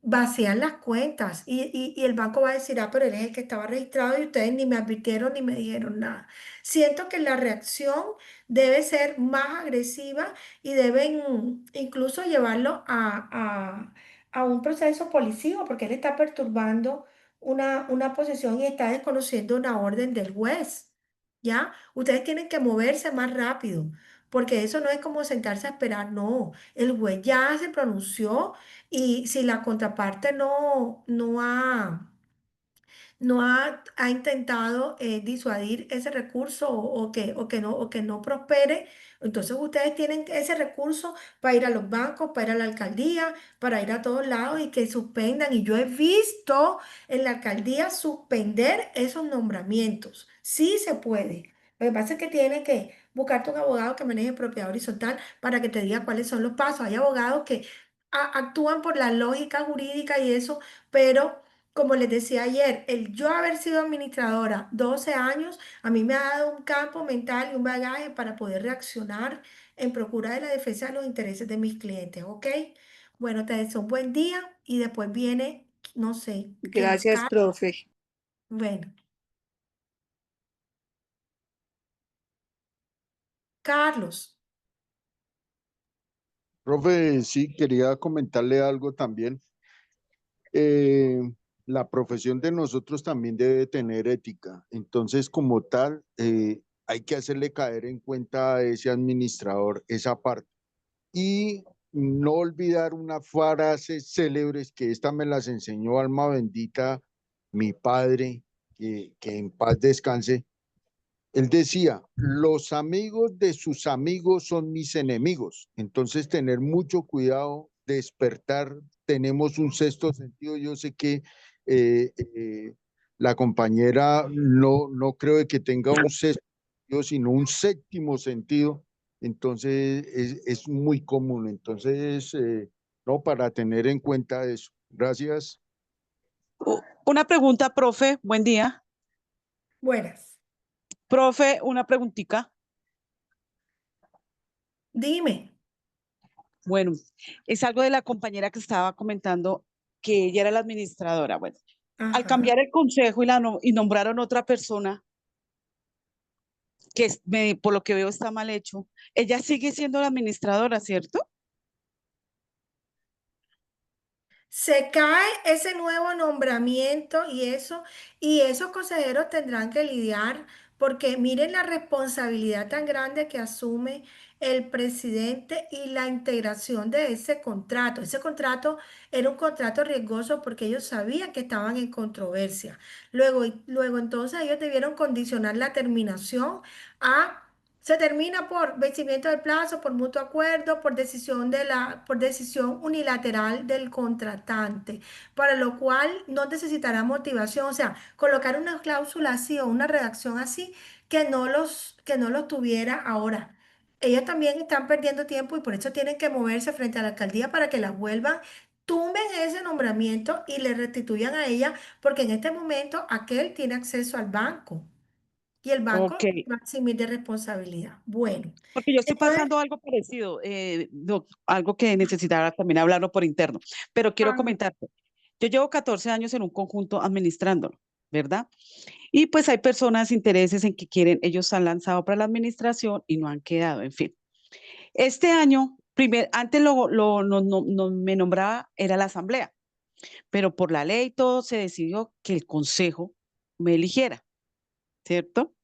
S1: vacían las cuentas y el banco va a decir, ah, pero él es el que estaba registrado y ustedes ni me advirtieron ni me dijeron nada. Siento que la reacción debe ser más agresiva y deben incluso llevarlo a un proceso policivo porque él está perturbando una posesión y está desconociendo una orden del juez. ¿Ya? Ustedes tienen que moverse más rápido porque eso no es como sentarse a esperar, no. El juez ya se pronunció y si la contraparte ha intentado disuadir ese recurso o que no prospere, entonces ustedes tienen ese recurso para ir a los bancos, para ir a la alcaldía, para ir a todos lados y que suspendan. Y yo he visto en la alcaldía suspender esos nombramientos. Sí se puede. Lo que pasa es que tienes que buscarte un abogado que maneje propiedad horizontal para que te diga cuáles son los pasos. Hay abogados que actúan por la lógica jurídica y eso, pero como les decía ayer, el yo haber sido administradora 12 años, a mí me ha dado un campo mental y un bagaje para poder reaccionar en procura de la defensa de los intereses de mis clientes, ¿ok? Bueno, te deseo un buen día y después viene, no sé, ¿quién es
S6: Gracias,
S1: Carlos?
S6: profe.
S1: Bueno, Carlos.
S2: Profe, sí, quería comentarle algo también. Eh, la profesión de nosotros también debe tener ética. Entonces, como tal, hay que hacerle caer en cuenta a ese administrador esa parte. Y no olvidar unas frases célebres que esta me las enseñó alma bendita, mi padre, que en paz descanse. Él decía, los amigos de sus amigos son mis enemigos. Entonces, tener mucho cuidado, despertar, tenemos un sexto sentido. Yo sé que eh, eh, la compañera no creo de que tenga un sexto sentido, sino un séptimo sentido. Entonces, es muy común. Entonces, no, para tener en cuenta eso. Gracias.
S4: Una pregunta, profe, buen día.
S1: Buenas.
S4: Profe, una preguntita.
S1: Dime.
S4: Bueno, es algo de la compañera que estaba comentando que ella era la administradora. Bueno, al
S1: Ajá.
S4: cambiar el consejo y nombraron otra persona, por lo que veo está mal hecho, ella sigue siendo la administradora, ¿cierto?
S1: Se cae ese nuevo nombramiento y esos consejeros tendrán que lidiar porque miren la responsabilidad tan grande que asume el presidente y la integración de ese contrato. Ese contrato era un contrato riesgoso porque ellos sabían que estaban en controversia. Luego entonces ellos debieron condicionar la terminación a se termina por vencimiento del plazo, por mutuo acuerdo, por decisión unilateral del contratante, para lo cual no necesitará motivación, o sea, colocar una cláusula así o una redacción así que no los tuviera ahora. Ellos también están perdiendo tiempo y por eso tienen que moverse frente a la alcaldía para que la vuelvan, tumben ese nombramiento y le restituyan a ella, porque en este momento aquel tiene acceso al banco. Y el banco
S4: Ok,
S1: va a eximir de responsabilidad. Bueno,
S4: porque yo estoy
S1: entonces,
S4: pasando algo parecido, algo que necesitaba también hablarlo por interno, pero quiero
S1: ah,
S4: comentarte. Yo llevo 14 años en un conjunto administrándolo, ¿verdad? Y pues hay personas, intereses en que quieren, ellos han lanzado para la administración y no han quedado, en fin. Este año, antes me nombraba, era la asamblea, pero por la ley todo se decidió que el consejo me eligiera, ¿cierto?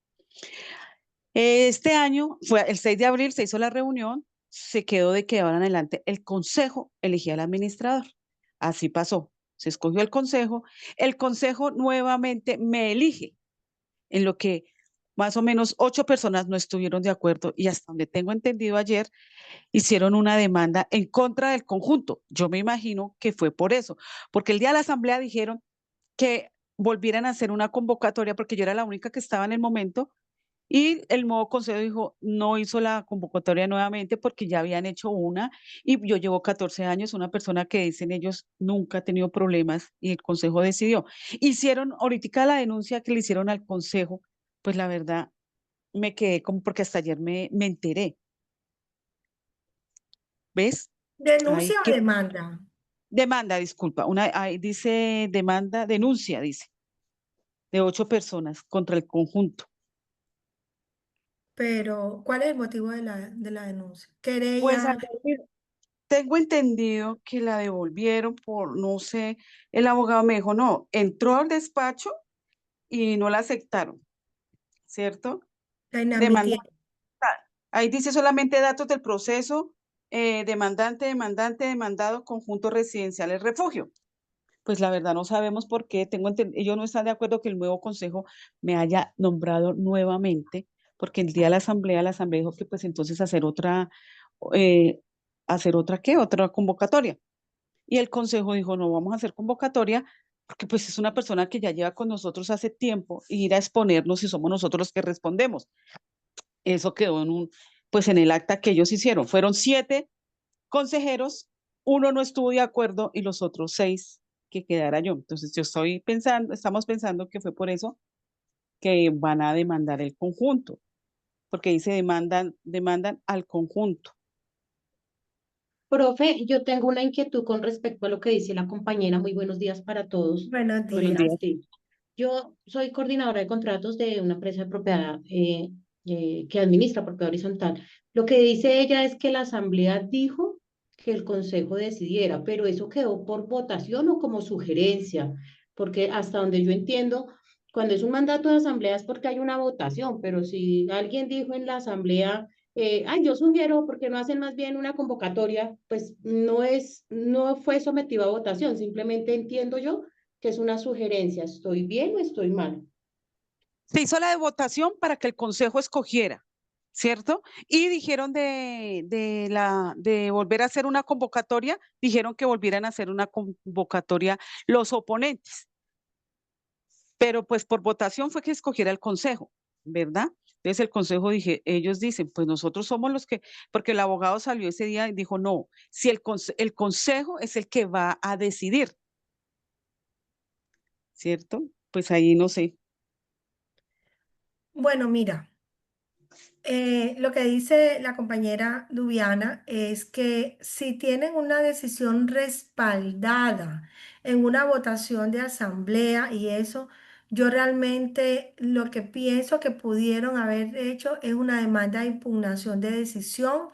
S4: Este año, fue el 6 de abril, se hizo la reunión, se quedó de que ahora en adelante el consejo elegía al administrador. Así pasó. Se escogió el consejo nuevamente me elige, en lo que, más o menos 8 personas no estuvieron de acuerdo y hasta donde tengo entendido ayer, hicieron una demanda en contra del conjunto. Yo me imagino que fue por eso, porque el día de la asamblea dijeron que volvieran a hacer una convocatoria porque yo era la única que estaba en el momento y el nuevo consejo dijo, no hizo la convocatoria nuevamente porque ya habían hecho una y yo llevo 14 años, una persona que dicen ellos nunca ha tenido problemas y el consejo decidió. Hicieron ahorita la denuncia que le hicieron al consejo, pues la verdad me quedé como porque hasta ayer me enteré. ¿Ves? Ay,
S1: ¿Denuncia o
S4: qué
S1: demanda?
S4: demanda, disculpa, una, ahí dice demanda, denuncia, dice, de 8 personas contra el conjunto.
S1: Pero, ¿cuál es el motivo de la denuncia?
S4: Pues
S1: Querella.
S4: ayer tengo entendido que la devolvieron por, no sé, el abogado me dijo, no, entró al despacho y no la aceptaron, ¿cierto?
S1: La
S4: Demanda,
S1: inadmitieron.
S4: ahí dice solamente datos del proceso, demandante, demandante, demandado, conjunto residencial, el refugio. Pues la verdad no sabemos por qué, ellos no están de acuerdo que el nuevo consejo me haya nombrado nuevamente, porque el día de la asamblea dijo que pues entonces eh, ¿qué? Otra convocatoria. Y el consejo dijo, no vamos a hacer convocatoria porque pues es una persona que ya lleva con nosotros hace tiempo y ir a exponernos si somos nosotros los que respondemos. Eso quedó pues en el acta que ellos hicieron. Fueron 7 consejeros, uno no estuvo de acuerdo y los otros 6 que quedara yo. Entonces yo estamos pensando que fue por eso que van a demandar el conjunto, porque dice demandan al conjunto.
S7: Profe, yo tengo una inquietud con respecto a lo que dice la compañera. Muy buenos días para todos.
S1: Buenos
S4: Buenos
S1: días.
S4: días.
S7: Yo soy coordinadora de contratos de una empresa de propiedad que administra propiedad horizontal. Lo que dice ella es que la asamblea dijo que el consejo decidiera, pero eso quedó por votación o como sugerencia, porque hasta donde yo entiendo, cuando es un mandato de asamblea es porque hay una votación, pero si alguien dijo en la asamblea ay, yo sugiero, porque no hacen más bien una convocatoria? Pues no fue sometido a votación, simplemente entiendo yo que es una sugerencia. ¿Estoy bien o estoy mal?
S4: Se hizo la de votación para que el consejo escogiera, ¿cierto? Y dijeron de volver a hacer una convocatoria, dijeron que volvieran a hacer una convocatoria los oponentes, pero pues por votación fue que escogiera el consejo, ¿verdad? Entonces el consejo ellos dicen, pues nosotros somos los que, porque el abogado salió ese día y dijo, no, si el consejo es el que va a decidir, ¿cierto? Pues ahí no sé.
S1: Bueno, mira, lo que dice la compañera Dubiana es que si tienen una decisión respaldada en una votación de asamblea y eso, yo realmente lo que pienso que pudieron haber hecho es una demanda de impugnación de decisión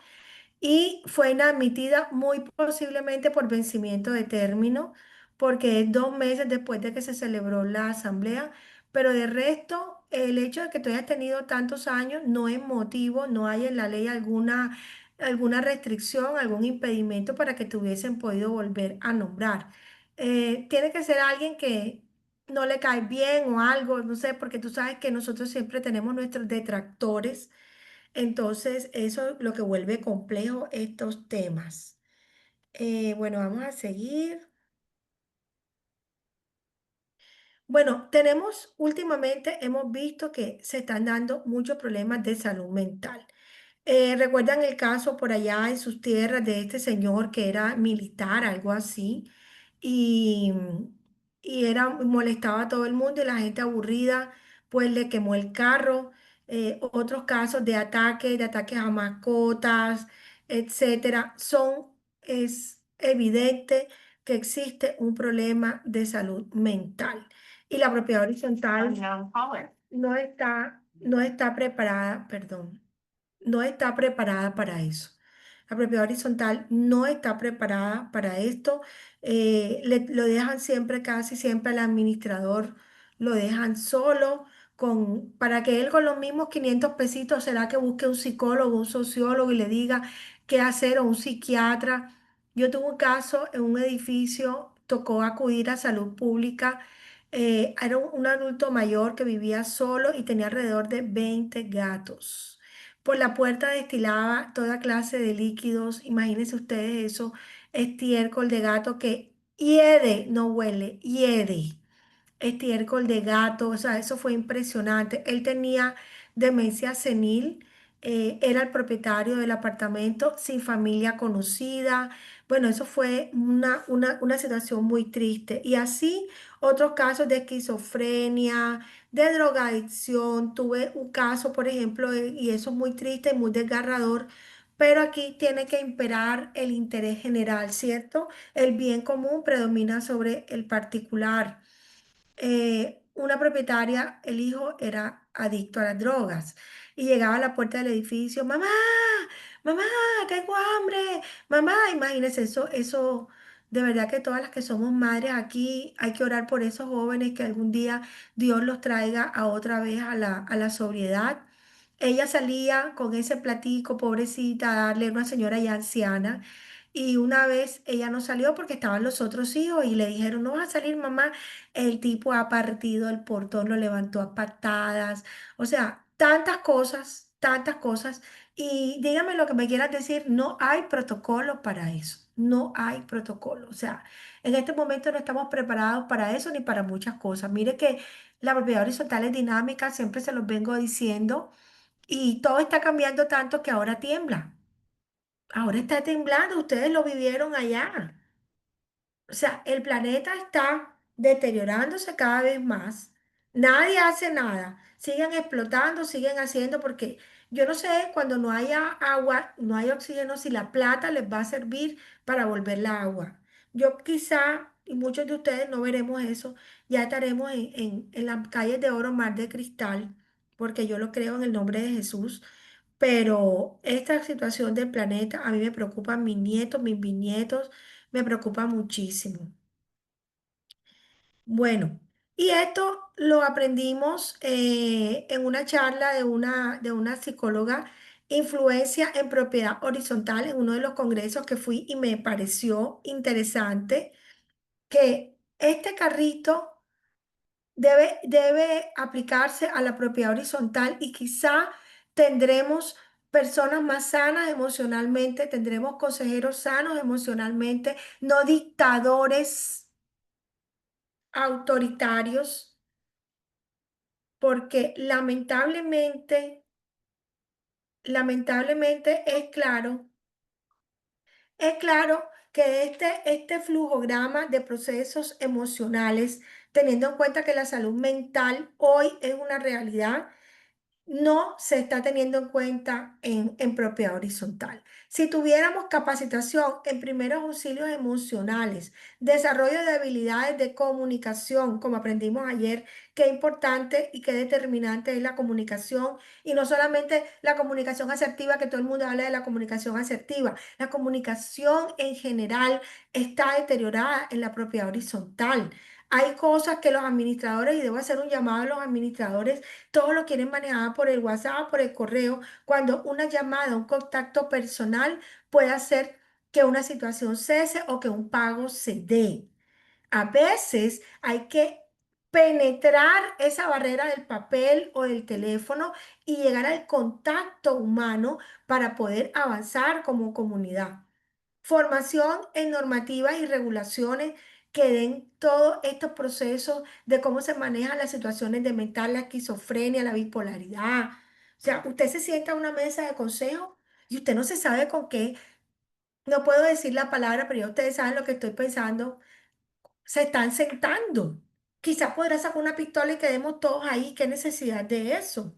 S1: y fue inadmitida muy posiblemente por vencimiento de término, porque es 2 meses después de que se celebró la asamblea, pero de resto, el hecho de que tú hayas tenido tantos años no es motivo, no hay en la ley alguna restricción, algún impedimento para que te hubiesen podido volver a nombrar. Tiene que ser alguien que no le cae bien o algo, no sé, porque tú sabes que nosotros siempre tenemos nuestros detractores, entonces, eso es lo que vuelve complejo estos temas. Bueno, vamos a seguir. Bueno, últimamente, hemos visto que se están dando muchos problemas de salud mental. ¿Recuerdan el caso por allá en sus tierras de este señor que era militar, algo así? Y, molestaba a todo el mundo y la gente aburrida, pues le quemó el carro. Otros casos de ataques a mascotas, etcétera. Es evidente que existe un problema de salud mental. Y la propiedad horizontal no está preparada, perdón, no está preparada para eso. La propiedad horizontal no está preparada para esto. Lo dejan siempre, casi siempre al administrador, lo dejan solo para que él con los mismos 500 pesitos, será que busque un psicólogo, un sociólogo y le diga qué hacer o un psiquiatra. Yo tuve un caso en un edificio, tocó acudir a salud pública Era un adulto mayor que vivía solo y tenía alrededor de 20 gatos. Por la puerta destilaba toda clase de líquidos. Imagínense ustedes eso, estiércol de gato que hiede, no huele, hiede estiércol de gato, o sea, eso fue impresionante. Él tenía demencia senil, era el propietario del apartamento sin familia conocida. Bueno, eso fue una situación muy triste. Y así otros casos de esquizofrenia, de drogadicción. Tuve un caso, por ejemplo, y eso es muy triste y muy desgarrador. Pero aquí tiene que imperar el interés general, ¿cierto? El bien común predomina sobre el particular. Una propietaria, el hijo era adicto a las drogas y llegaba a la puerta del edificio, mamá, mamá, tengo hambre, mamá, imagínense eso, de verdad que todas las que somos madres aquí hay que orar por esos jóvenes que algún día Dios los traiga a otra vez a la sobriedad. Ella salía con ese platico, pobrecita, a darle a una señora ya anciana. Y una vez ella no salió porque estaban los otros hijos y le dijeron, no vas a salir, mamá. El tipo ha partido el portón, lo levantó a patadas. O sea, tantas cosas, tantas cosas. Y dígame lo que me quieras decir, no hay protocolo para eso. No hay protocolo. O sea, en este momento no estamos preparados para eso ni para muchas cosas. Mire que la propiedad horizontal es dinámica, siempre se los vengo diciendo. Y todo está cambiando tanto que ahora tiembla. Ahora está temblando, ustedes lo vivieron allá. O sea, el planeta está deteriorándose cada vez más. Nadie hace nada. Siguen explotando, siguen haciendo, porque yo no sé, cuando no haya agua, no hay oxígeno, si la plata les va a servir para volver la agua. Yo quizá, y muchos de ustedes no veremos eso, ya estaremos en las calles de oro, mar de cristal, porque yo lo creo en el nombre de Jesús. Pero esta situación del planeta a mí me preocupa, mis nietos, mis bisnietos, me preocupa muchísimo. Bueno, y esto lo aprendimos en una charla de una psicóloga, influencia en propiedad horizontal, en uno de los congresos que fui y me pareció interesante que este carrito debe aplicarse a la propiedad horizontal y quizá tendremos personas más sanas emocionalmente, tendremos consejeros sanos emocionalmente, no dictadores autoritarios, porque lamentablemente es claro que este flujograma de procesos emocionales, teniendo en cuenta que la salud mental hoy es una realidad, no se está teniendo en cuenta en propiedad horizontal. Si tuviéramos capacitación en primeros auxilios emocionales, desarrollo de habilidades de comunicación, como aprendimos ayer, qué importante y qué determinante es la comunicación, y no solamente la comunicación asertiva, que todo el mundo habla de la comunicación asertiva, la comunicación en general está deteriorada en la propiedad horizontal. Hay cosas que los administradores, y debo hacer un llamado a los administradores, todo lo quieren manejar por el WhatsApp, por el correo, cuando una llamada, un contacto personal puede hacer que una situación cese o que un pago se dé. A veces hay que penetrar esa barrera del papel o del teléfono y llegar al contacto humano para poder avanzar como comunidad. Formación en normativas y regulaciones que den todos estos procesos de cómo se manejan las situaciones de mental, la esquizofrenia, la bipolaridad. O sea, usted se sienta a una mesa de consejo y usted no se sabe con qué, no puedo decir la palabra, pero ya ustedes saben lo que estoy pensando, se están sentando. Quizás podrá sacar una pistola y quedemos todos ahí. ¿Qué necesidad de eso?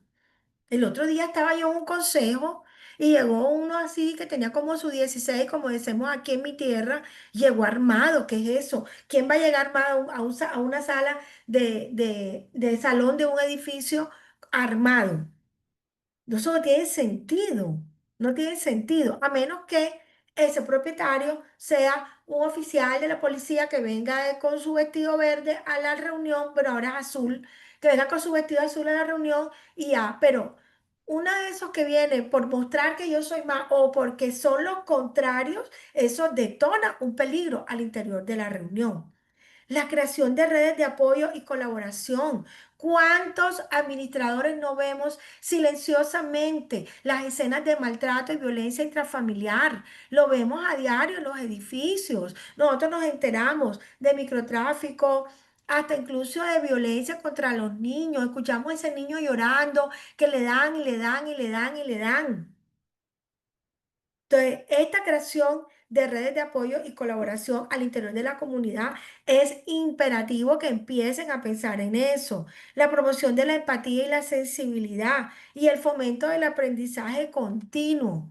S1: El otro día estaba yo en un consejo y llegó uno así que tenía como su 16, como decimos aquí en mi tierra, llegó armado. ¿Qué es eso? ¿Quién va a llegar armado a una sala de salón de un edificio armado? Eso no tiene sentido, no tiene sentido, a menos que ese propietario sea un oficial de la policía que venga con su vestido verde a la reunión, pero ahora es azul, que venga con su vestido azul a la reunión y ya, pero uno de esos que viene por mostrar que yo soy más o porque son los contrarios, eso detona un peligro al interior de la reunión. La creación de redes de apoyo y colaboración. ¿Cuántos administradores no vemos silenciosamente las escenas de maltrato y violencia intrafamiliar? Lo vemos a diario en los edificios. Nosotros nos enteramos de microtráfico, hasta incluso de violencia contra los niños. Escuchamos a ese niño llorando que le dan y le dan y le dan y le dan. Entonces, esta creación de redes de apoyo y colaboración al interior de la comunidad es imperativo que empiecen a pensar en eso. La promoción de la empatía y la sensibilidad y el fomento del aprendizaje continuo.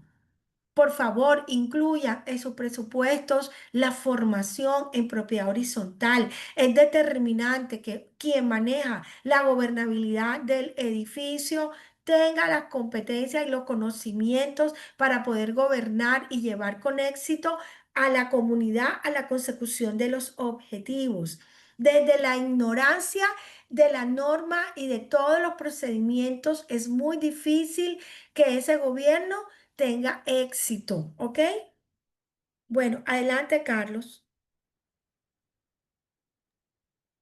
S1: Por favor, incluya en sus presupuestos la formación en propiedad horizontal. Es determinante que quien maneja la gobernabilidad del edificio tenga las competencias y los conocimientos para poder gobernar y llevar con éxito a la comunidad a la consecución de los objetivos. Desde la ignorancia de la norma y de todos los procedimientos, es muy difícil que ese gobierno tenga éxito, ¿ok? Bueno, adelante, Carlos.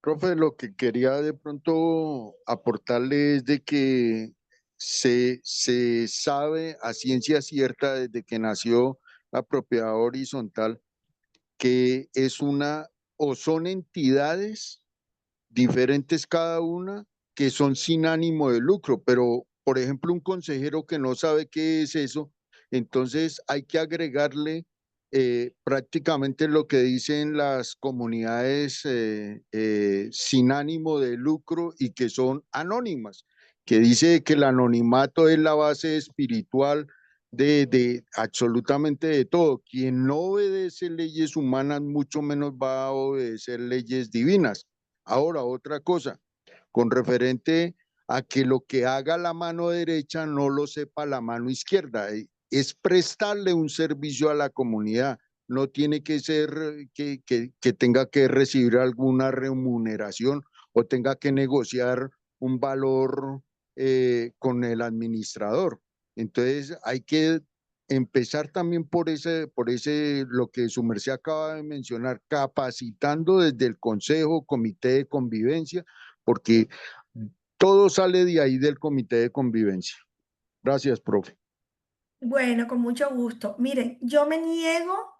S2: Profe, lo que quería de pronto aportarle es de que se sabe a ciencia cierta desde que nació la propiedad horizontal que es una o son entidades diferentes cada una que son sin ánimo de lucro, pero por ejemplo un consejero que no sabe qué es eso, entonces hay que agregarle prácticamente lo que dicen las comunidades sin ánimo de lucro y que son anónimas, que dice que el anonimato es la base espiritual de absolutamente de todo. Quien no obedece leyes humanas, mucho menos va a obedecer leyes divinas. Ahora, otra cosa, con referente a que lo que haga la mano derecha no lo sepa la mano izquierda, es prestarle un servicio a la comunidad, no tiene que ser que tenga que recibir alguna remuneración o tenga que negociar un valor con el administrador. Entonces hay que empezar también lo que su merced acaba de mencionar, capacitando desde el consejo, comité de convivencia, porque todo sale de ahí del comité de convivencia. Gracias, profe.
S1: Bueno, con mucho gusto. Miren, yo me niego,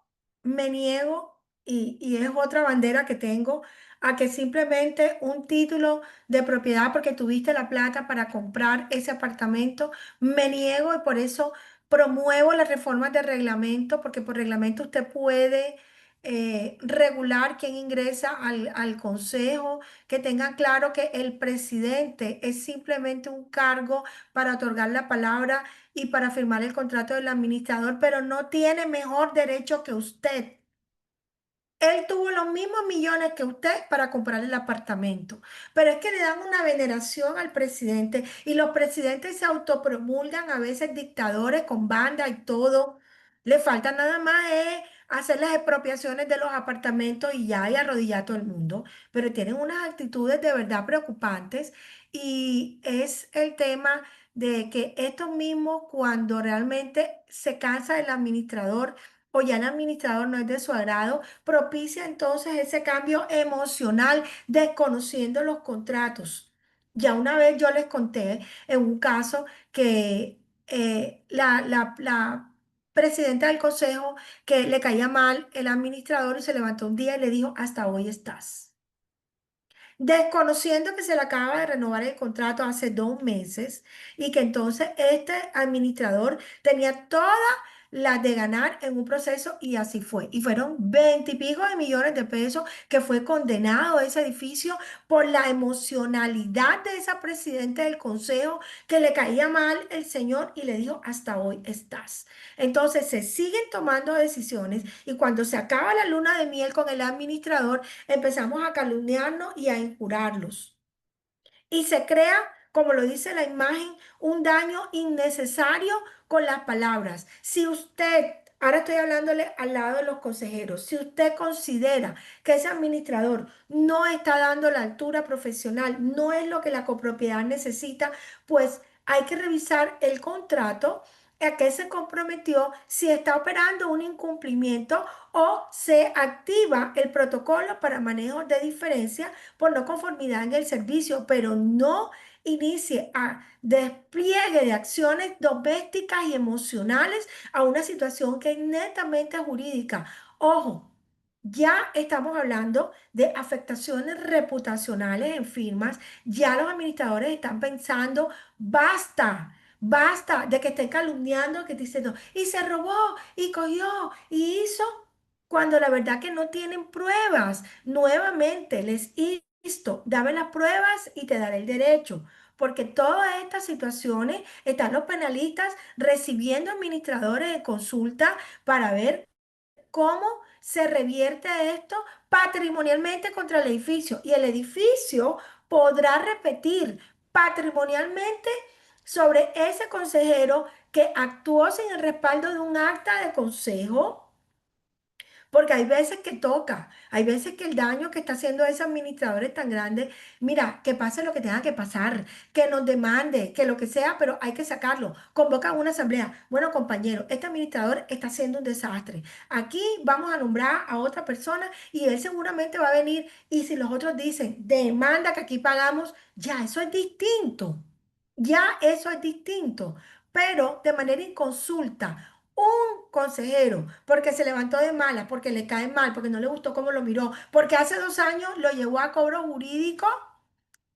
S1: y es otra bandera que tengo, a que simplemente un título de propiedad porque tuviste la plata para comprar ese apartamento, me niego y por eso promuevo las reformas de reglamento, porque por reglamento usted puede regular quién ingresa al consejo, que tengan claro que el presidente es simplemente un cargo para otorgar la palabra y para firmar el contrato del administrador, pero no tiene mejor derecho que usted. Él tuvo los mismos millones que usted para comprar el apartamento, pero es que le dan una veneración al presidente y los presidentes se autopromulgan a veces dictadores con banda y todo. Le falta nada más hacer las expropiaciones de los apartamentos y ya y arrodillar a todo el mundo, pero tienen unas actitudes de verdad preocupantes y es el tema de que estos mismos cuando realmente se cansa el administrador o ya el administrador no es de su agrado, propicia entonces ese cambio emocional desconociendo los contratos. Ya una vez yo les conté en un caso que la presidenta del consejo que le caía mal el administrador y se levantó un día y le dijo, hasta hoy estás. Desconociendo que se le acaba de renovar el contrato hace 2 meses y que entonces este administrador tenía todas las de ganar en un proceso y así fue. Y fueron 20 y pico de millones de pesos que fue condenado ese edificio por la emocionalidad de esa presidenta del consejo que le caía mal el señor y le dijo, hasta hoy estás. Entonces se siguen tomando decisiones y cuando se acaba la luna de miel con el administrador, empezamos a calumniarnos y a injurarlos. Y se crea, como lo dice la imagen, un daño innecesario con las palabras. Si usted, ahora estoy hablándole al lado de los consejeros, si usted considera que ese administrador no está dando la altura profesional, no es lo que la copropiedad necesita, pues hay que revisar el contrato a qué se comprometió, si está operando un incumplimiento o se activa el protocolo para manejo de diferencia por no conformidad en el servicio, pero no inicie a despliegue de acciones domésticas y emocionales a una situación que es netamente jurídica. Ojo, ya estamos hablando de afectaciones reputacionales en firmas, ya los administradores están pensando, basta. Basta de que estén calumniando, que dicen, no, y se robó, y cogió, y hizo, cuando la verdad que no tienen pruebas. Nuevamente, les insto, dame las pruebas y te daré el derecho. Porque todas estas situaciones están los penalistas recibiendo administradores de consulta para ver cómo se revierte esto patrimonialmente contra el edificio. Y el edificio podrá repetir patrimonialmente sobre ese consejero que actuó sin el respaldo de un acta de consejo, porque hay veces que toca, hay veces que el daño que está haciendo ese administrador es tan grande. Mira, que pase lo que tenga que pasar, que nos demande, que lo que sea, pero hay que sacarlo. Convoca una asamblea. Bueno, compañero, este administrador está haciendo un desastre. Aquí vamos a nombrar a otra persona y él seguramente va a venir. Y si los otros dicen, demanda que aquí pagamos, ya eso es distinto. Ya eso es distinto. Pero de manera inconsulta un consejero, porque se levantó de malas, porque le cae mal, porque no le gustó cómo lo miró, porque hace 2 años lo llevó a cobro jurídico,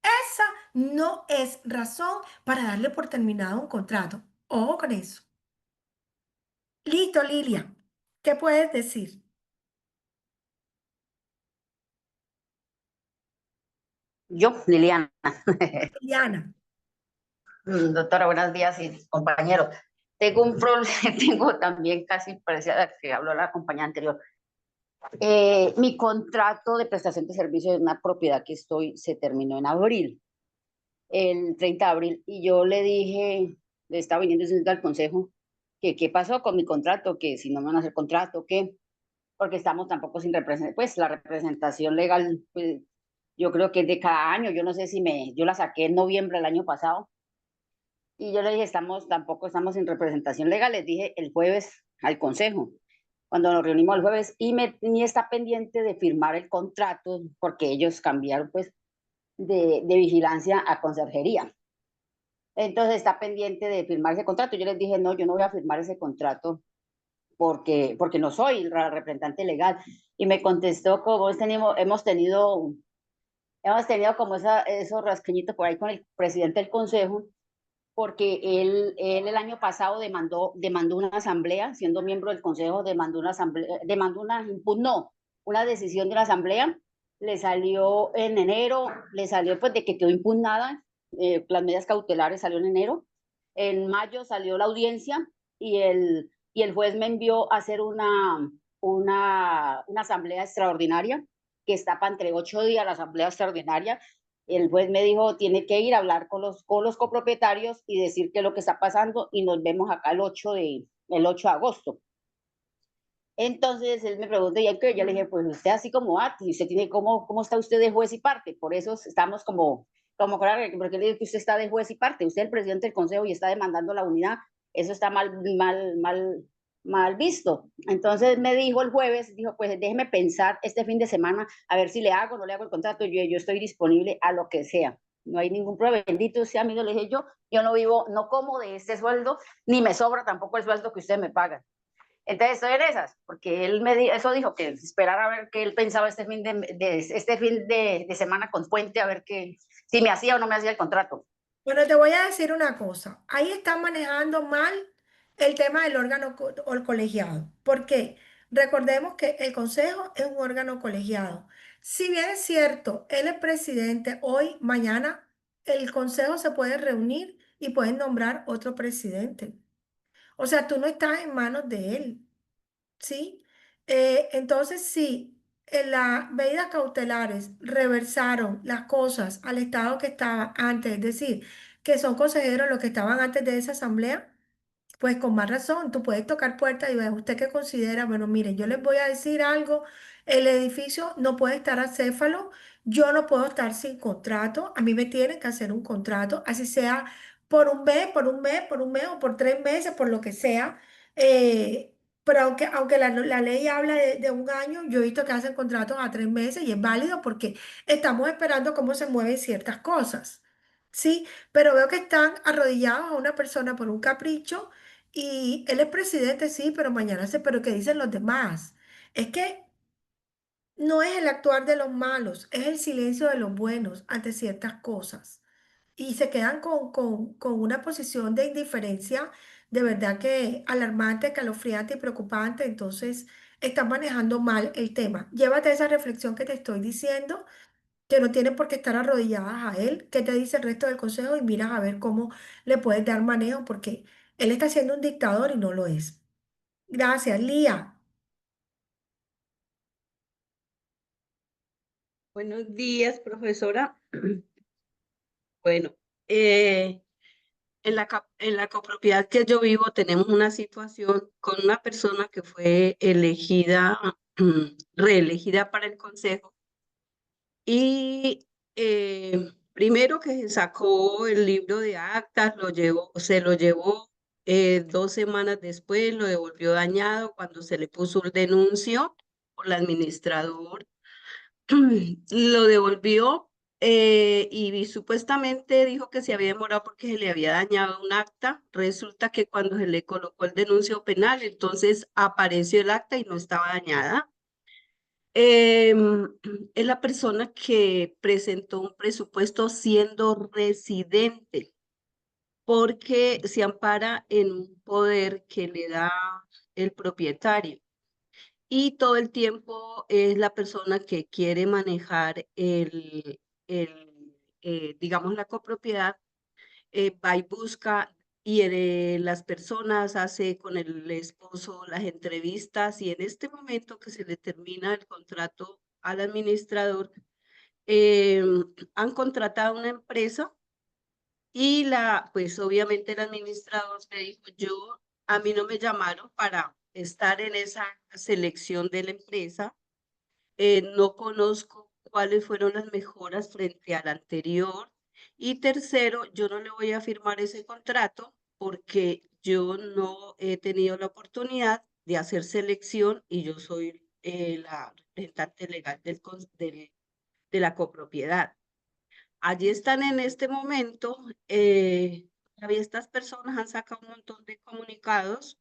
S1: esa no es razón para darle por terminado un contrato. Ojo con eso. Listo, Lilia. ¿Qué puedes decir?
S8: Yo, Liliana.
S1: Liliana.
S8: Doctora, buenos días y compañeros. Tengo un problema, tengo también casi parecida a la que habló la compañera anterior. Mi contrato de prestación de servicios de una propiedad que estoy se terminó en abril, el 30 de abril, y yo le dije, le estaba viniendo diciendo al consejo que qué pasó con mi contrato, que si no me van a hacer contrato, qué, porque estamos tampoco sin representación, pues la representación legal, pues yo creo que es de cada año, yo no sé si yo la saqué en noviembre del año pasado. Y yo le dije, tampoco estamos sin representación legal, les dije el jueves al consejo, cuando nos reunimos el jueves, y está pendiente de firmar el contrato, porque ellos cambiaron pues de vigilancia a conserjería. Entonces está pendiente de firmar ese contrato. Yo les dije, no, yo no voy a firmar ese contrato porque no soy la representante legal. Y me contestó como hemos tenido como esos rasqueñitos por ahí con el presidente del consejo, porque él el año pasado demandó una asamblea, siendo miembro del consejo, demandó una asamblea, impugnó una decisión de la asamblea, le salió en enero, le salió pues de que quedó impugnada, las medidas cautelares salió en enero, en mayo salió la audiencia y el juez me envió a hacer una asamblea extraordinaria que está para entre 8 días la asamblea extraordinaria. El juez me dijo, tiene que ir a hablar con los copropietarios y decir qué es lo que está pasando y nos vemos acá el 8 de agosto. Entonces él me preguntó, ¿y qué? Yo le dije, pues usted así como y usted tiene, ¿cómo está usted de juez y parte? Por eso estamos claro, porque le digo que usted está de juez y parte, usted es el presidente del consejo y está demandando la unidad, eso está mal visto. Entonces me dijo el jueves, dijo, pues déjeme pensar este fin de semana a ver si le hago o no le hago el contrato, yo estoy disponible a lo que sea, no hay ningún problema, bendito sea, amigo, le dije yo no vivo, no como de este sueldo, ni me sobra tampoco el sueldo que ustedes me pagan. Entonces estoy en esas, porque eso dijo, que esperara a ver qué él pensaba este fin de semana con Puente, a ver si me hacía o no me hacía el contrato.
S1: Bueno, te voy a decir una cosa. Ahí están manejando mal el tema del órgano o el colegiado. ¿Por qué? Recordemos que el consejo es un órgano colegiado. Si bien es cierto, él es presidente, hoy, mañana, el consejo se puede reunir y pueden nombrar otro presidente. O sea, tú no estás en manos de él. ¿Sí? Entonces, si en las medidas cautelares reversaron las cosas al estado que estaba antes, es decir, que son consejeros los que estaban antes de esa asamblea, pues con más razón, tú puedes tocar puertas y ver, usted qué considera, bueno, miren, yo les voy a decir algo, el edificio no puede estar acéfalo, yo no puedo estar sin contrato, a mí me tienen que hacer un contrato, así sea por un mes, por un mes, por un mes o por 3 meses, por lo que sea. eh, pero aunque la ley habla de un año, yo he visto que hacen contratos a 3 meses y es válido porque estamos esperando cómo se mueven ciertas cosas. Sí, pero veo que están arrodillados a una persona por un capricho y él es presidente, sí, pero mañana sé, pero ¿qué dicen los demás? Es que no es el actuar de los malos, es el silencio de los buenos ante ciertas cosas. Y se quedan con una posición de indiferencia de verdad que alarmante, escalofriante y preocupante. Entonces, están manejando mal el tema. Llévate esa reflexión que te estoy diciendo, que no tiene por qué estar arrodilladas a él. ¿Qué te dice el resto del consejo? Y miras a ver cómo le puedes dar manejo, porque él está siendo un dictador y no lo es. Gracias, Lía.
S9: Buenos días, profesora. Bueno, eh, en la copropiedad que yo vivo tenemos una situación con una persona que fue elegida, reelegida para el consejo y primero que se sacó el libro de actas, se lo llevó 2 semanas después, lo devolvió dañado cuando se le puso un denuncio por el administrador. Lo devolvió y supuestamente dijo que se había demorado porque se le había dañado un acta. Resulta que cuando se le colocó el denuncio penal, entonces apareció el acta y no estaba dañada. Es la persona que presentó un presupuesto siendo residente porque se ampara en un poder que le da el propietario y todo el tiempo es la persona que quiere manejar digamos, la copropiedad, va y busca y las personas hace con el esposo las entrevistas y en este momento que se le termina el contrato al administrador, han contratado una empresa y pues obviamente el administrador me dijo, a mí no me llamaron para estar en esa selección de la empresa, no conozco cuáles fueron las mejoras frente al anterior. Y tercero, yo no le voy a firmar ese contrato porque yo no he tenido la oportunidad de hacer selección y yo soy la representante legal de la copropiedad. Allí están en este momento, todavía estas personas han sacado un montón de comunicados,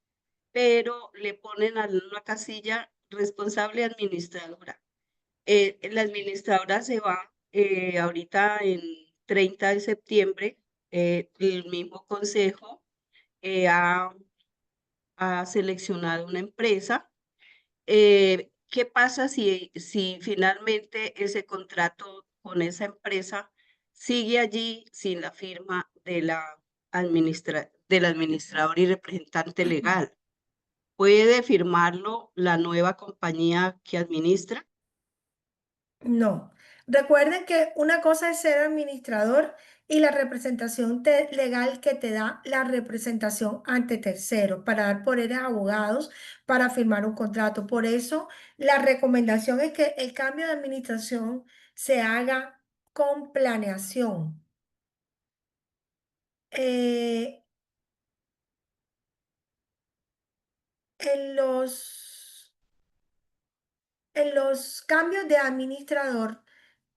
S9: pero le ponen a una casilla responsable administradora. La administradora se va ahorita en 30 de septiembre. El mismo consejo ha seleccionado una empresa. ¿Qué pasa si finalmente ese contrato con esa empresa sigue allí sin la firma del administrador y representante legal? ¿Puede firmarlo la nueva compañía que administra?
S1: No. Recuerden que una cosa es ser administrador y la representación legal que te da la representación ante terceros para dar poderes a abogados para firmar un contrato. Por eso, la recomendación es que el cambio de administración se haga con planeación. Eh, en los cambios de administrador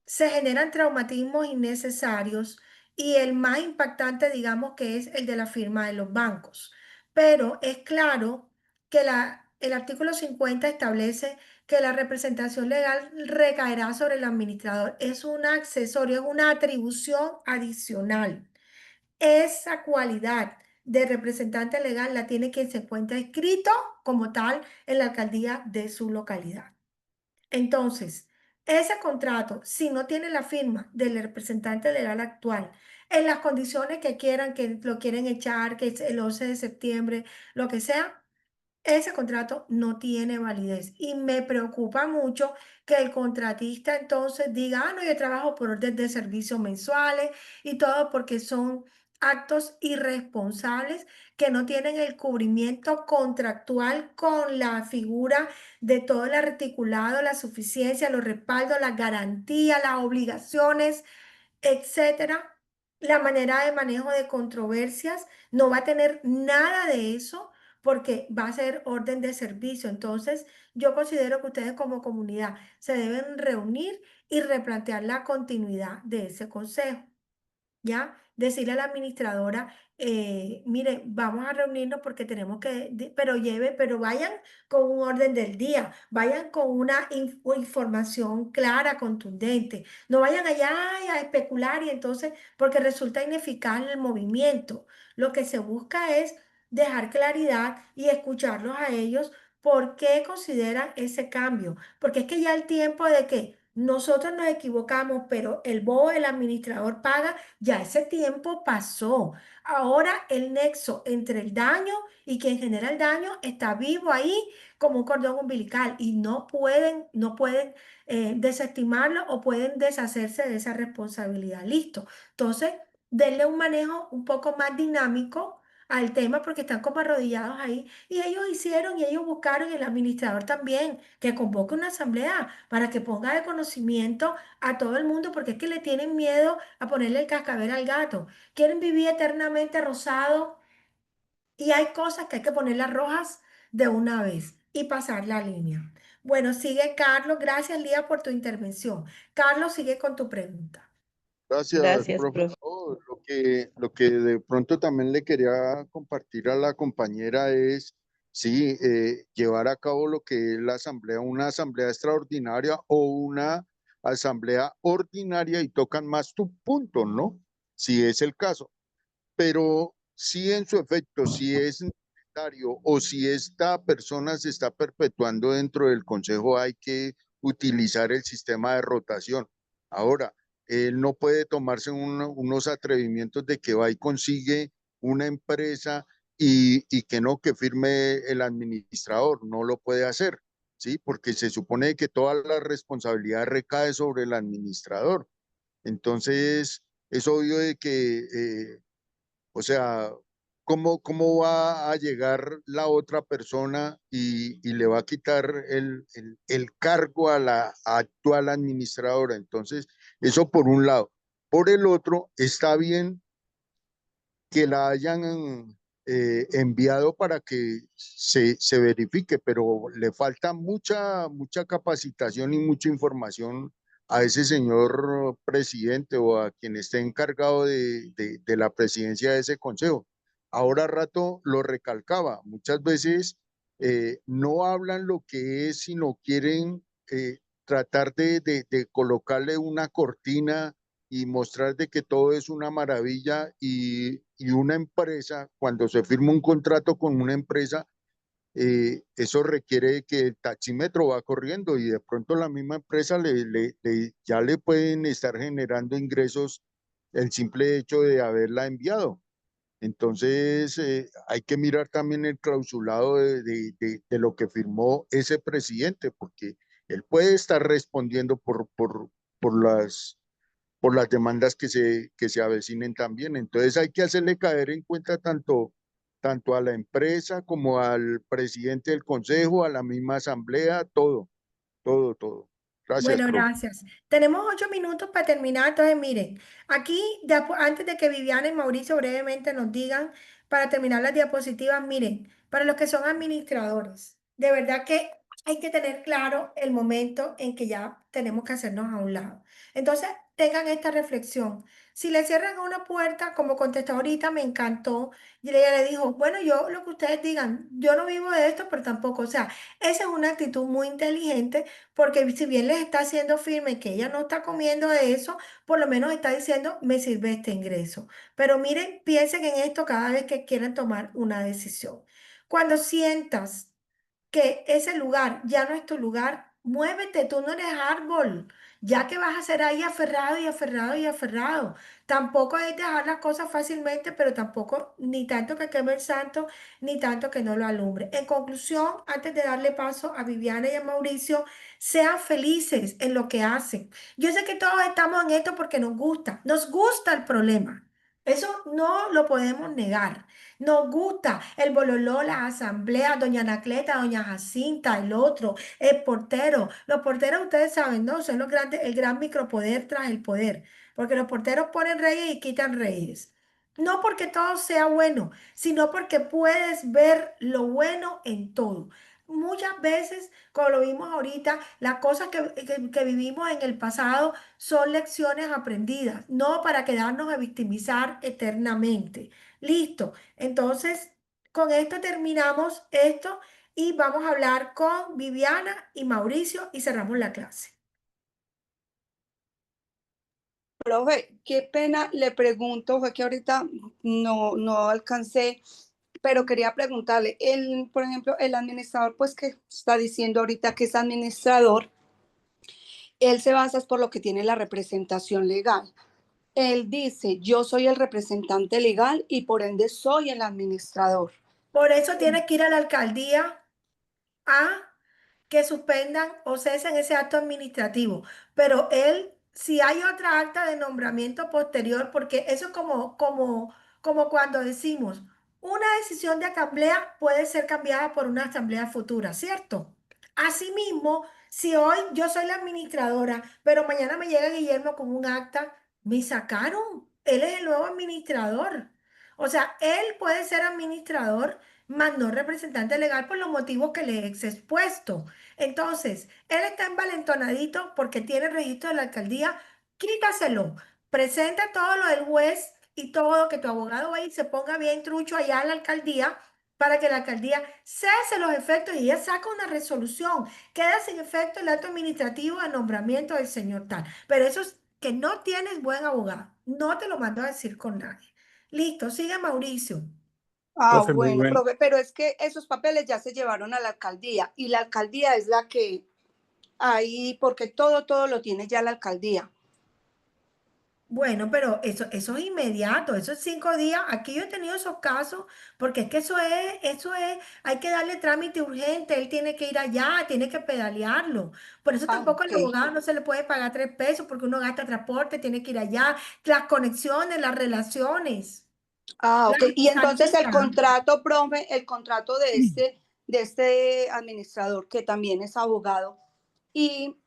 S1: se generan traumatismos innecesarios y el más impactante, digamos, que es el de la firma de los bancos. Pero es claro que el artículo 50 establece que la representación legal recaerá sobre el administrador. Es un accesorio, es una atribución adicional. Esa cualidad de representante legal la tiene quien se encuentra inscrito como tal en la alcaldía de su localidad. Entonces, ese contrato, si no tiene la firma del representante legal actual, en las condiciones que quieran, que lo quieren echar, que es el 11 de septiembre, lo que sea, ese contrato no tiene validez. Y me preocupa mucho que el contratista entonces diga, no, yo trabajo por orden de servicios mensuales y todo porque son actos irresponsables que no tienen el cubrimiento contractual con la figura de todo el articulado, la suficiencia, los respaldos, las garantías, las obligaciones, etcétera. la manera de manejo de controversias, no va a tener nada de eso porque va a ser orden de servicio. Entonces, yo considero que ustedes como comunidad se deben reunir y replantear la continuidad de ese consejo. ¿Ya? Decirle a la administradora, mire, vamos a reunirnos porque tenemos que, pero vayan con un orden del día, vayan con una información clara, contundente, no vayan allá y a especular y entonces, porque resulta ineficaz el movimiento. Lo que se busca es dejar claridad y escucharlos a ellos por qué consideran ese cambio, porque es que ya el tiempo de que nosotros nos equivocamos, pero el bobo, el administrador paga, ya ese tiempo pasó. Ahora el nexo entre el daño y quien genera el daño está vivo ahí como un cordón umbilical y no pueden desestimarlo o pueden deshacerse de esa responsabilidad. Listo. Entonces, denle un manejo un poco más dinámico al tema porque están como arrodillados ahí y ellos hicieron y ellos buscaron y el administrador también que convoque una asamblea para que ponga de conocimiento a todo el mundo, porque es que le tienen miedo a ponerle el cascabel al gato. Quieren vivir eternamente rosado y hay cosas que hay que ponerlas rojas de una vez y pasar la línea. Bueno, sigue Carlos. Gracias, Lía, por tu intervención. Carlos, sigue con tu pregunta.
S2: Gracias,
S4: Gracias,
S2: profe.
S4: profe.
S2: No, lo que de pronto también le quería compartir a la compañera es, sí, llevar a cabo lo que es la asamblea, una asamblea extraordinaria o una asamblea ordinaria y tocan más tu punto, ¿no? Si es el caso. Pero si en su efecto, si es necesario o si esta persona se está perpetuando dentro del consejo, hay que utilizar el sistema de rotación. Ahora, él no puede tomarse unos atrevimientos de que va y consigue una empresa y que no, que firme el administrador, no lo puede hacer, ¿sí? Porque se supone que toda la responsabilidad recae sobre el administrador. Entonces, es obvio de que o sea, ¿cómo va a llegar la otra persona y le va a quitar el cargo a la actual administradora? Entonces, eso por un lado. Por el otro, está bien que la hayan enviado para que se verifique, pero le falta mucha capacitación y mucha información a ese señor presidente o a quien esté encargado de la presidencia de ese consejo. Ahora rato lo recalcaba, muchas veces no hablan lo que es, sino quieren tratar de colocarle una cortina y mostrar de que todo es una maravilla y una empresa, cuando se firma un contrato con una empresa, eso requiere que el taxímetro va corriendo y de pronto la misma empresa ya le pueden estar generando ingresos el simple hecho de haberla enviado. Entonces, hay que mirar también el clausulado de lo que firmó ese presidente, porque él puede estar respondiendo por las demandas que se avecinen también. Entonces hay que hacerle caer en cuenta tanto a la empresa como al presidente del consejo, a la misma asamblea, todo, todo, todo. Gracias,
S1: Bueno,
S2: profe.
S1: gracias. Tenemos 8 minutos para terminar. Entonces, miren, aquí, antes de que Viviana y Mauricio brevemente nos digan, para terminar las diapositivas, miren, para los que son administradores, de verdad que hay que tener claro el momento en que ya tenemos que hacernos a un lado. Entonces, tengan esta reflexión. Si le cierran una puerta, como contestó ahorita, me encantó. Y ella le dijo, bueno, yo lo que ustedes digan, yo no vivo de esto, pero tampoco. O sea, esa es una actitud muy inteligente porque si bien les está haciendo firme que ella no está comiendo de eso, por lo menos está diciendo, me sirve este ingreso. Pero miren, piensen en esto cada vez que quieran tomar una decisión. Cuando sientas que ese lugar ya no es tu lugar, muévete, tú no eres árbol, ya que vas a ser ahí aferrado y aferrado y aferrado. Tampoco es dejar las cosas fácilmente, pero tampoco ni tanto que queme el santo, ni tanto que no lo alumbre. En conclusión, antes de darle paso a Viviana y a Mauricio, sean felices en lo que hacen. Yo sé que todos estamos en esto porque nos gusta el problema. Eso no lo podemos negar. Nos gusta el bololó, las asambleas, doña Anacleta, doña Jacinta, el otro, el portero. Los porteros, ustedes saben, ¿no? Son los grandes, el gran micropoder tras el poder. Porque los porteros ponen reyes y quitan reyes. No porque todo sea bueno, sino porque puedes ver lo bueno en todo. Muchas veces, como lo vimos ahorita, las cosas que vivimos en el pasado son lecciones aprendidas, no para quedarnos a victimizar eternamente. Listo. Entonces, con esto terminamos esto y vamos a hablar con Viviana y Mauricio y cerramos la clase.
S6: Profe, qué pena, le pregunto, fue que ahorita no alcancé, pero quería preguntarle, por ejemplo, el administrador, pues que está diciendo ahorita que es administrador, él se basa por lo que tiene la representación legal. Él dice, yo soy el representante legal y por ende soy el administrador.
S1: Por eso tienes que ir a la alcaldía a que suspendan o cesen ese acto administrativo. Pero él, si hay otra acta de nombramiento posterior, porque eso es como cuando decimos, una decisión de asamblea puede ser cambiada por una asamblea futura, ¿cierto? Asimismo, si hoy yo soy la administradora, pero mañana me llega Guillermo con un acta, me sacaron. Él es el nuevo administrador. O sea, él puede ser administrador, más no representante legal por los motivos que le he expuesto. Entonces, él está envalentonadito porque tiene registro de la alcaldía, quítaselo, presenta todo lo del juez y todo, que tu abogado vaya y se ponga bien trucho allá en la alcaldía para que la alcaldía cese los efectos y ella saca una resolución, queda sin efecto el acto administrativo de nombramiento del señor tal. Pero eso es que no tienes buen abogado, no te lo mando a decir con nadie. Listo, sigue Mauricio.
S10: Profe, muy
S6: Bueno,
S10: bueno.
S6: profe, pero es que esos papeles ya se llevaron a la alcaldía y la alcaldía es la que ahí, porque todo lo tiene ya la alcaldía.
S1: Bueno, pero eso es inmediato, eso es 5 días. Aquí yo he tenido esos casos, porque es que hay que darle trámite urgente, él tiene que ir allá, tiene que pedalearlo. Por eso tampoco
S6: Ok.
S1: al abogado no se le puede pagar 3 pesos, porque uno gasta transporte, tiene que ir allá, las conexiones, las relaciones, la
S6: Ok. Y entonces el
S1: estadía.
S6: contrato, profe, el contrato de este administrador, que también es abogado, y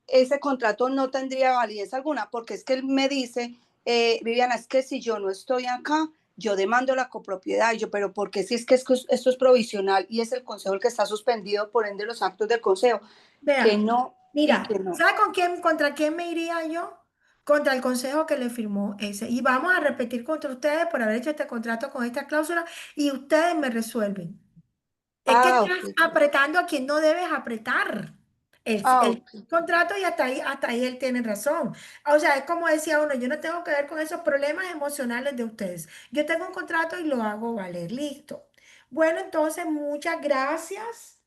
S6: ese contrato no tendría validez alguna, porque es que él me dice, Viviana, es que si yo no estoy acá, yo demando la copropiedad. Y yo, pero ¿por qué si es que esto es provisional y es el consejo el que está suspendido, por ende los actos del consejo? Que
S1: Vea,
S6: no y
S1: mira,
S6: que no.
S1: ¿sabe contra quién me iría yo? Contra el consejo que le firmó ese. Y vamos a repetir contra ustedes por haber hecho este contrato con esta cláusula y ustedes me resuelven. Es que
S6: Ok.
S1: estás apretando a quien no debes apretar. El
S6: Ok.
S1: contrato y hasta ahí él tiene razón. O sea, es como decía uno, yo no tengo que ver con esos problemas emocionales de ustedes. Yo tengo un contrato y lo hago valer. Listo. Bueno, entonces, muchas gracias.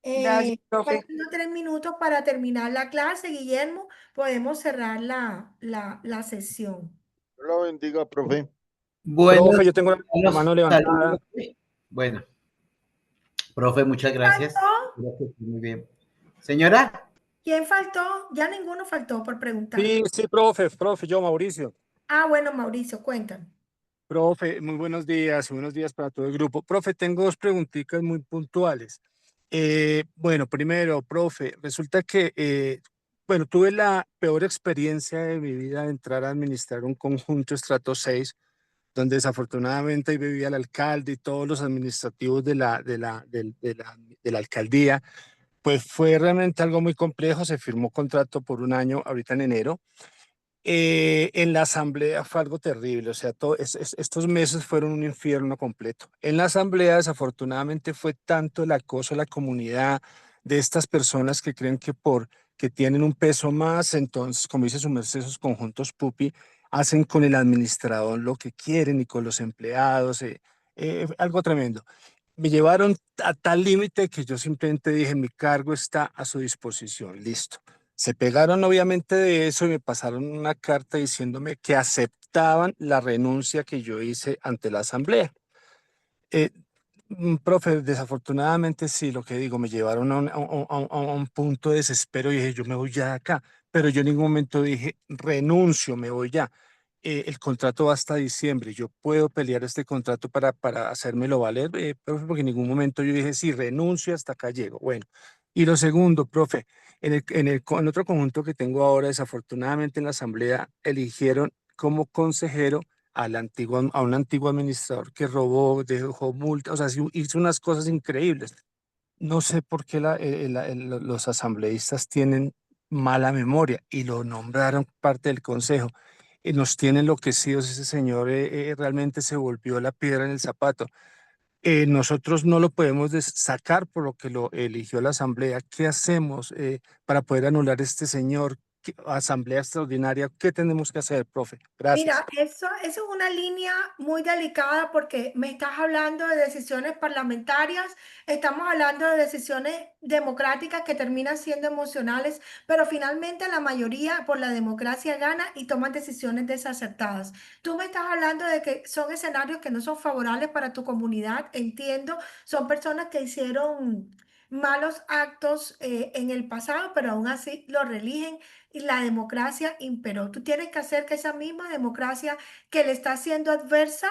S6: Gracias, profe.
S1: Faltando 3 minutos para terminar la clase, Guillermo, podemos cerrar la sesión.
S2: Dios lo bendiga, profe.
S10: Profe,
S11: Buenos,
S10: yo tengo la
S11: buenos
S10: mano levantada.
S11: saludos. Bueno, profe, muchas gracias.
S1: ¿Faltó?
S11: Creo que sí, muy bien. Señora,
S1: ¿Quién faltó? Ya ninguno faltó por preguntar.
S10: Sí, profe, yo, Mauricio.
S1: Ah, bueno, Mauricio, cuéntame.
S10: Profe, muy buenos días para todo el grupo. Profe, tengo dos preguntitas muy puntuales. Bueno, primero, profe, resulta que, bueno, tuve la peor experiencia de mi vida de entrar a administrar un conjunto estrato 6, donde desafortunadamente ahí vivía el alcalde y todos los administrativos de la alcaldía. Pues fue realmente algo muy complejo, se firmó contrato por un año ahorita en enero. En la asamblea fue algo terrible, o sea, estos meses fueron un infierno completo. En la asamblea, desafortunadamente, fue tanto el acoso a la comunidad de estas personas que creen que tienen un peso más, entonces, como dice su merced, esos conjuntos pupi, hacen con el administrador lo que quieren y con los empleados, algo tremendo. Me llevaron a tal límite que yo simplemente dije, mi cargo está a su disposición, listo. Se pegaron obviamente de eso y me pasaron una carta diciéndome que aceptaban la renuncia que yo hice ante la asamblea. Eh, Profe, desafortunadamente sí, lo que digo, me llevaron a un punto de desespero y dije, yo me voy ya de acá, pero yo en ningún momento dije, renuncio, me voy ya. el contrato va hasta diciembre. Yo puedo pelear este contrato para hacérmelo valer, profe, porque en ningún momento yo dije, sí, renuncio, hasta acá llego. Bueno, y lo segundo, profe, en otro conjunto que tengo ahora, desafortunadamente en la asamblea eligieron como consejero a un antiguo administrador que robó, dejó multa, o sea, hizo unas cosas increíbles. No sé por qué los asambleístas tienen mala memoria y lo nombraron parte del consejo. Nos tiene enloquecidos, ese señor realmente se volvió la piedra en el zapato. Nosotros no lo podemos sacar por lo que lo eligió la asamblea. ¿Qué hacemos para poder anular a este señor? Asamblea extraordinaria, ¿qué tenemos que hacer, profe? Gracias.
S1: Mira, eso es una línea muy delicada porque me estás hablando de decisiones parlamentarias, estamos hablando de decisiones democráticas que terminan siendo emocionales, pero finalmente la mayoría por la democracia gana y toman decisiones desacertadas. Tú me estás hablando de que son escenarios que no son favorables para tu comunidad, entiendo, son personas que hicieron malos actos en el pasado, pero aún así lo religen y la democracia imperó. Tú tienes que hacer que esa misma democracia que le está siendo adversa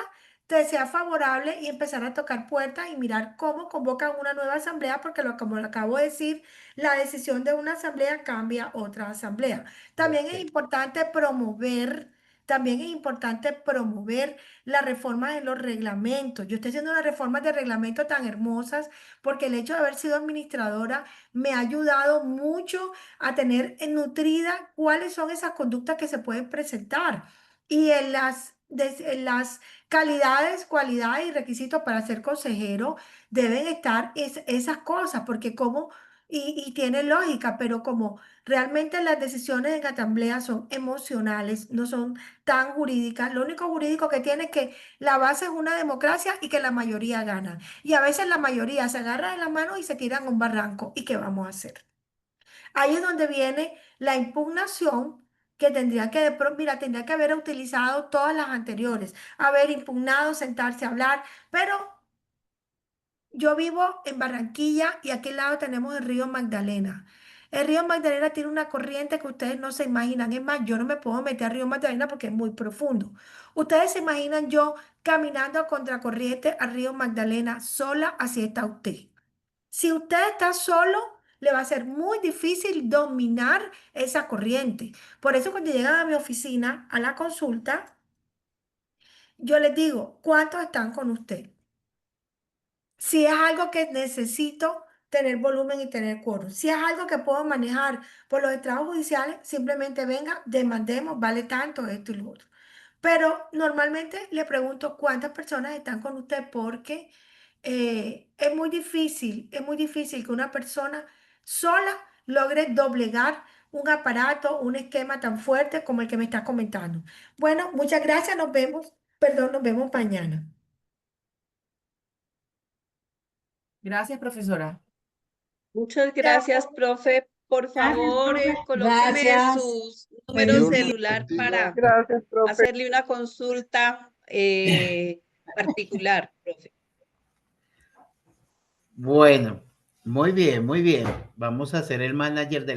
S1: te sea favorable y empezar a tocar puertas y mirar cómo convocan una nueva asamblea, porque como lo acabo de decir, la decisión de una asamblea cambia otra asamblea. También es importante promover. También es importante promover las reformas en los reglamentos. Yo estoy haciendo unas reformas de reglamento tan hermosas porque el hecho de haber sido administradora me ha ayudado mucho a tener nutrida cuáles son esas conductas que se pueden presentar y en las calidades, cualidades y requisitos para ser consejero deben estar esas cosas, porque como, y tiene lógica, pero como realmente las decisiones en asamblea son emocionales, no son tan jurídicas, lo único jurídico que tiene es que la base es una democracia y que la mayoría gana. Y a veces la mayoría se agarra de las manos y se tiran a un barranco. ¿Y qué vamos a hacer? Ahí es donde viene la impugnación que tendría que, mira, tendría que haber utilizado todas las anteriores, haber impugnado, sentarse a hablar, pero yo vivo en Barranquilla y aquí al lado tenemos el río Magdalena. El río Magdalena tiene una corriente que ustedes no se imaginan. Es más, yo no me puedo meter al río Magdalena porque es muy profundo. Ustedes se imaginan yo caminando a contracorriente al río Magdalena sola, así está usted. Si usted está solo, le va a ser muy difícil dominar esa corriente. Por eso cuando llegan a mi oficina, a la consulta, yo les digo, ¿cuántos están con usted? Si es algo que necesito tener volumen y tener quórum. Si es algo que puedo manejar por los estrados judiciales, simplemente venga, demandemos, vale tanto, esto y lo otro. Pero normalmente le pregunto cuántas personas están con usted porque es muy difícil que una persona sola logre doblegar un aparato, un esquema tan fuerte como el que me está comentando. Bueno, muchas gracias, nos vemos, perdón, nos vemos mañana.
S12: Gracias, profesora.
S9: Muchas gracias, profe. Por favor, colóqueme
S12: Gracias.
S9: su número
S2: Dios los
S9: celular
S2: bendiga.
S9: para
S13: Gracias, profe.
S9: hacerle una consulta particular, profe.
S11: Bueno, muy bien, muy bien. Vamos a hacer el manager de la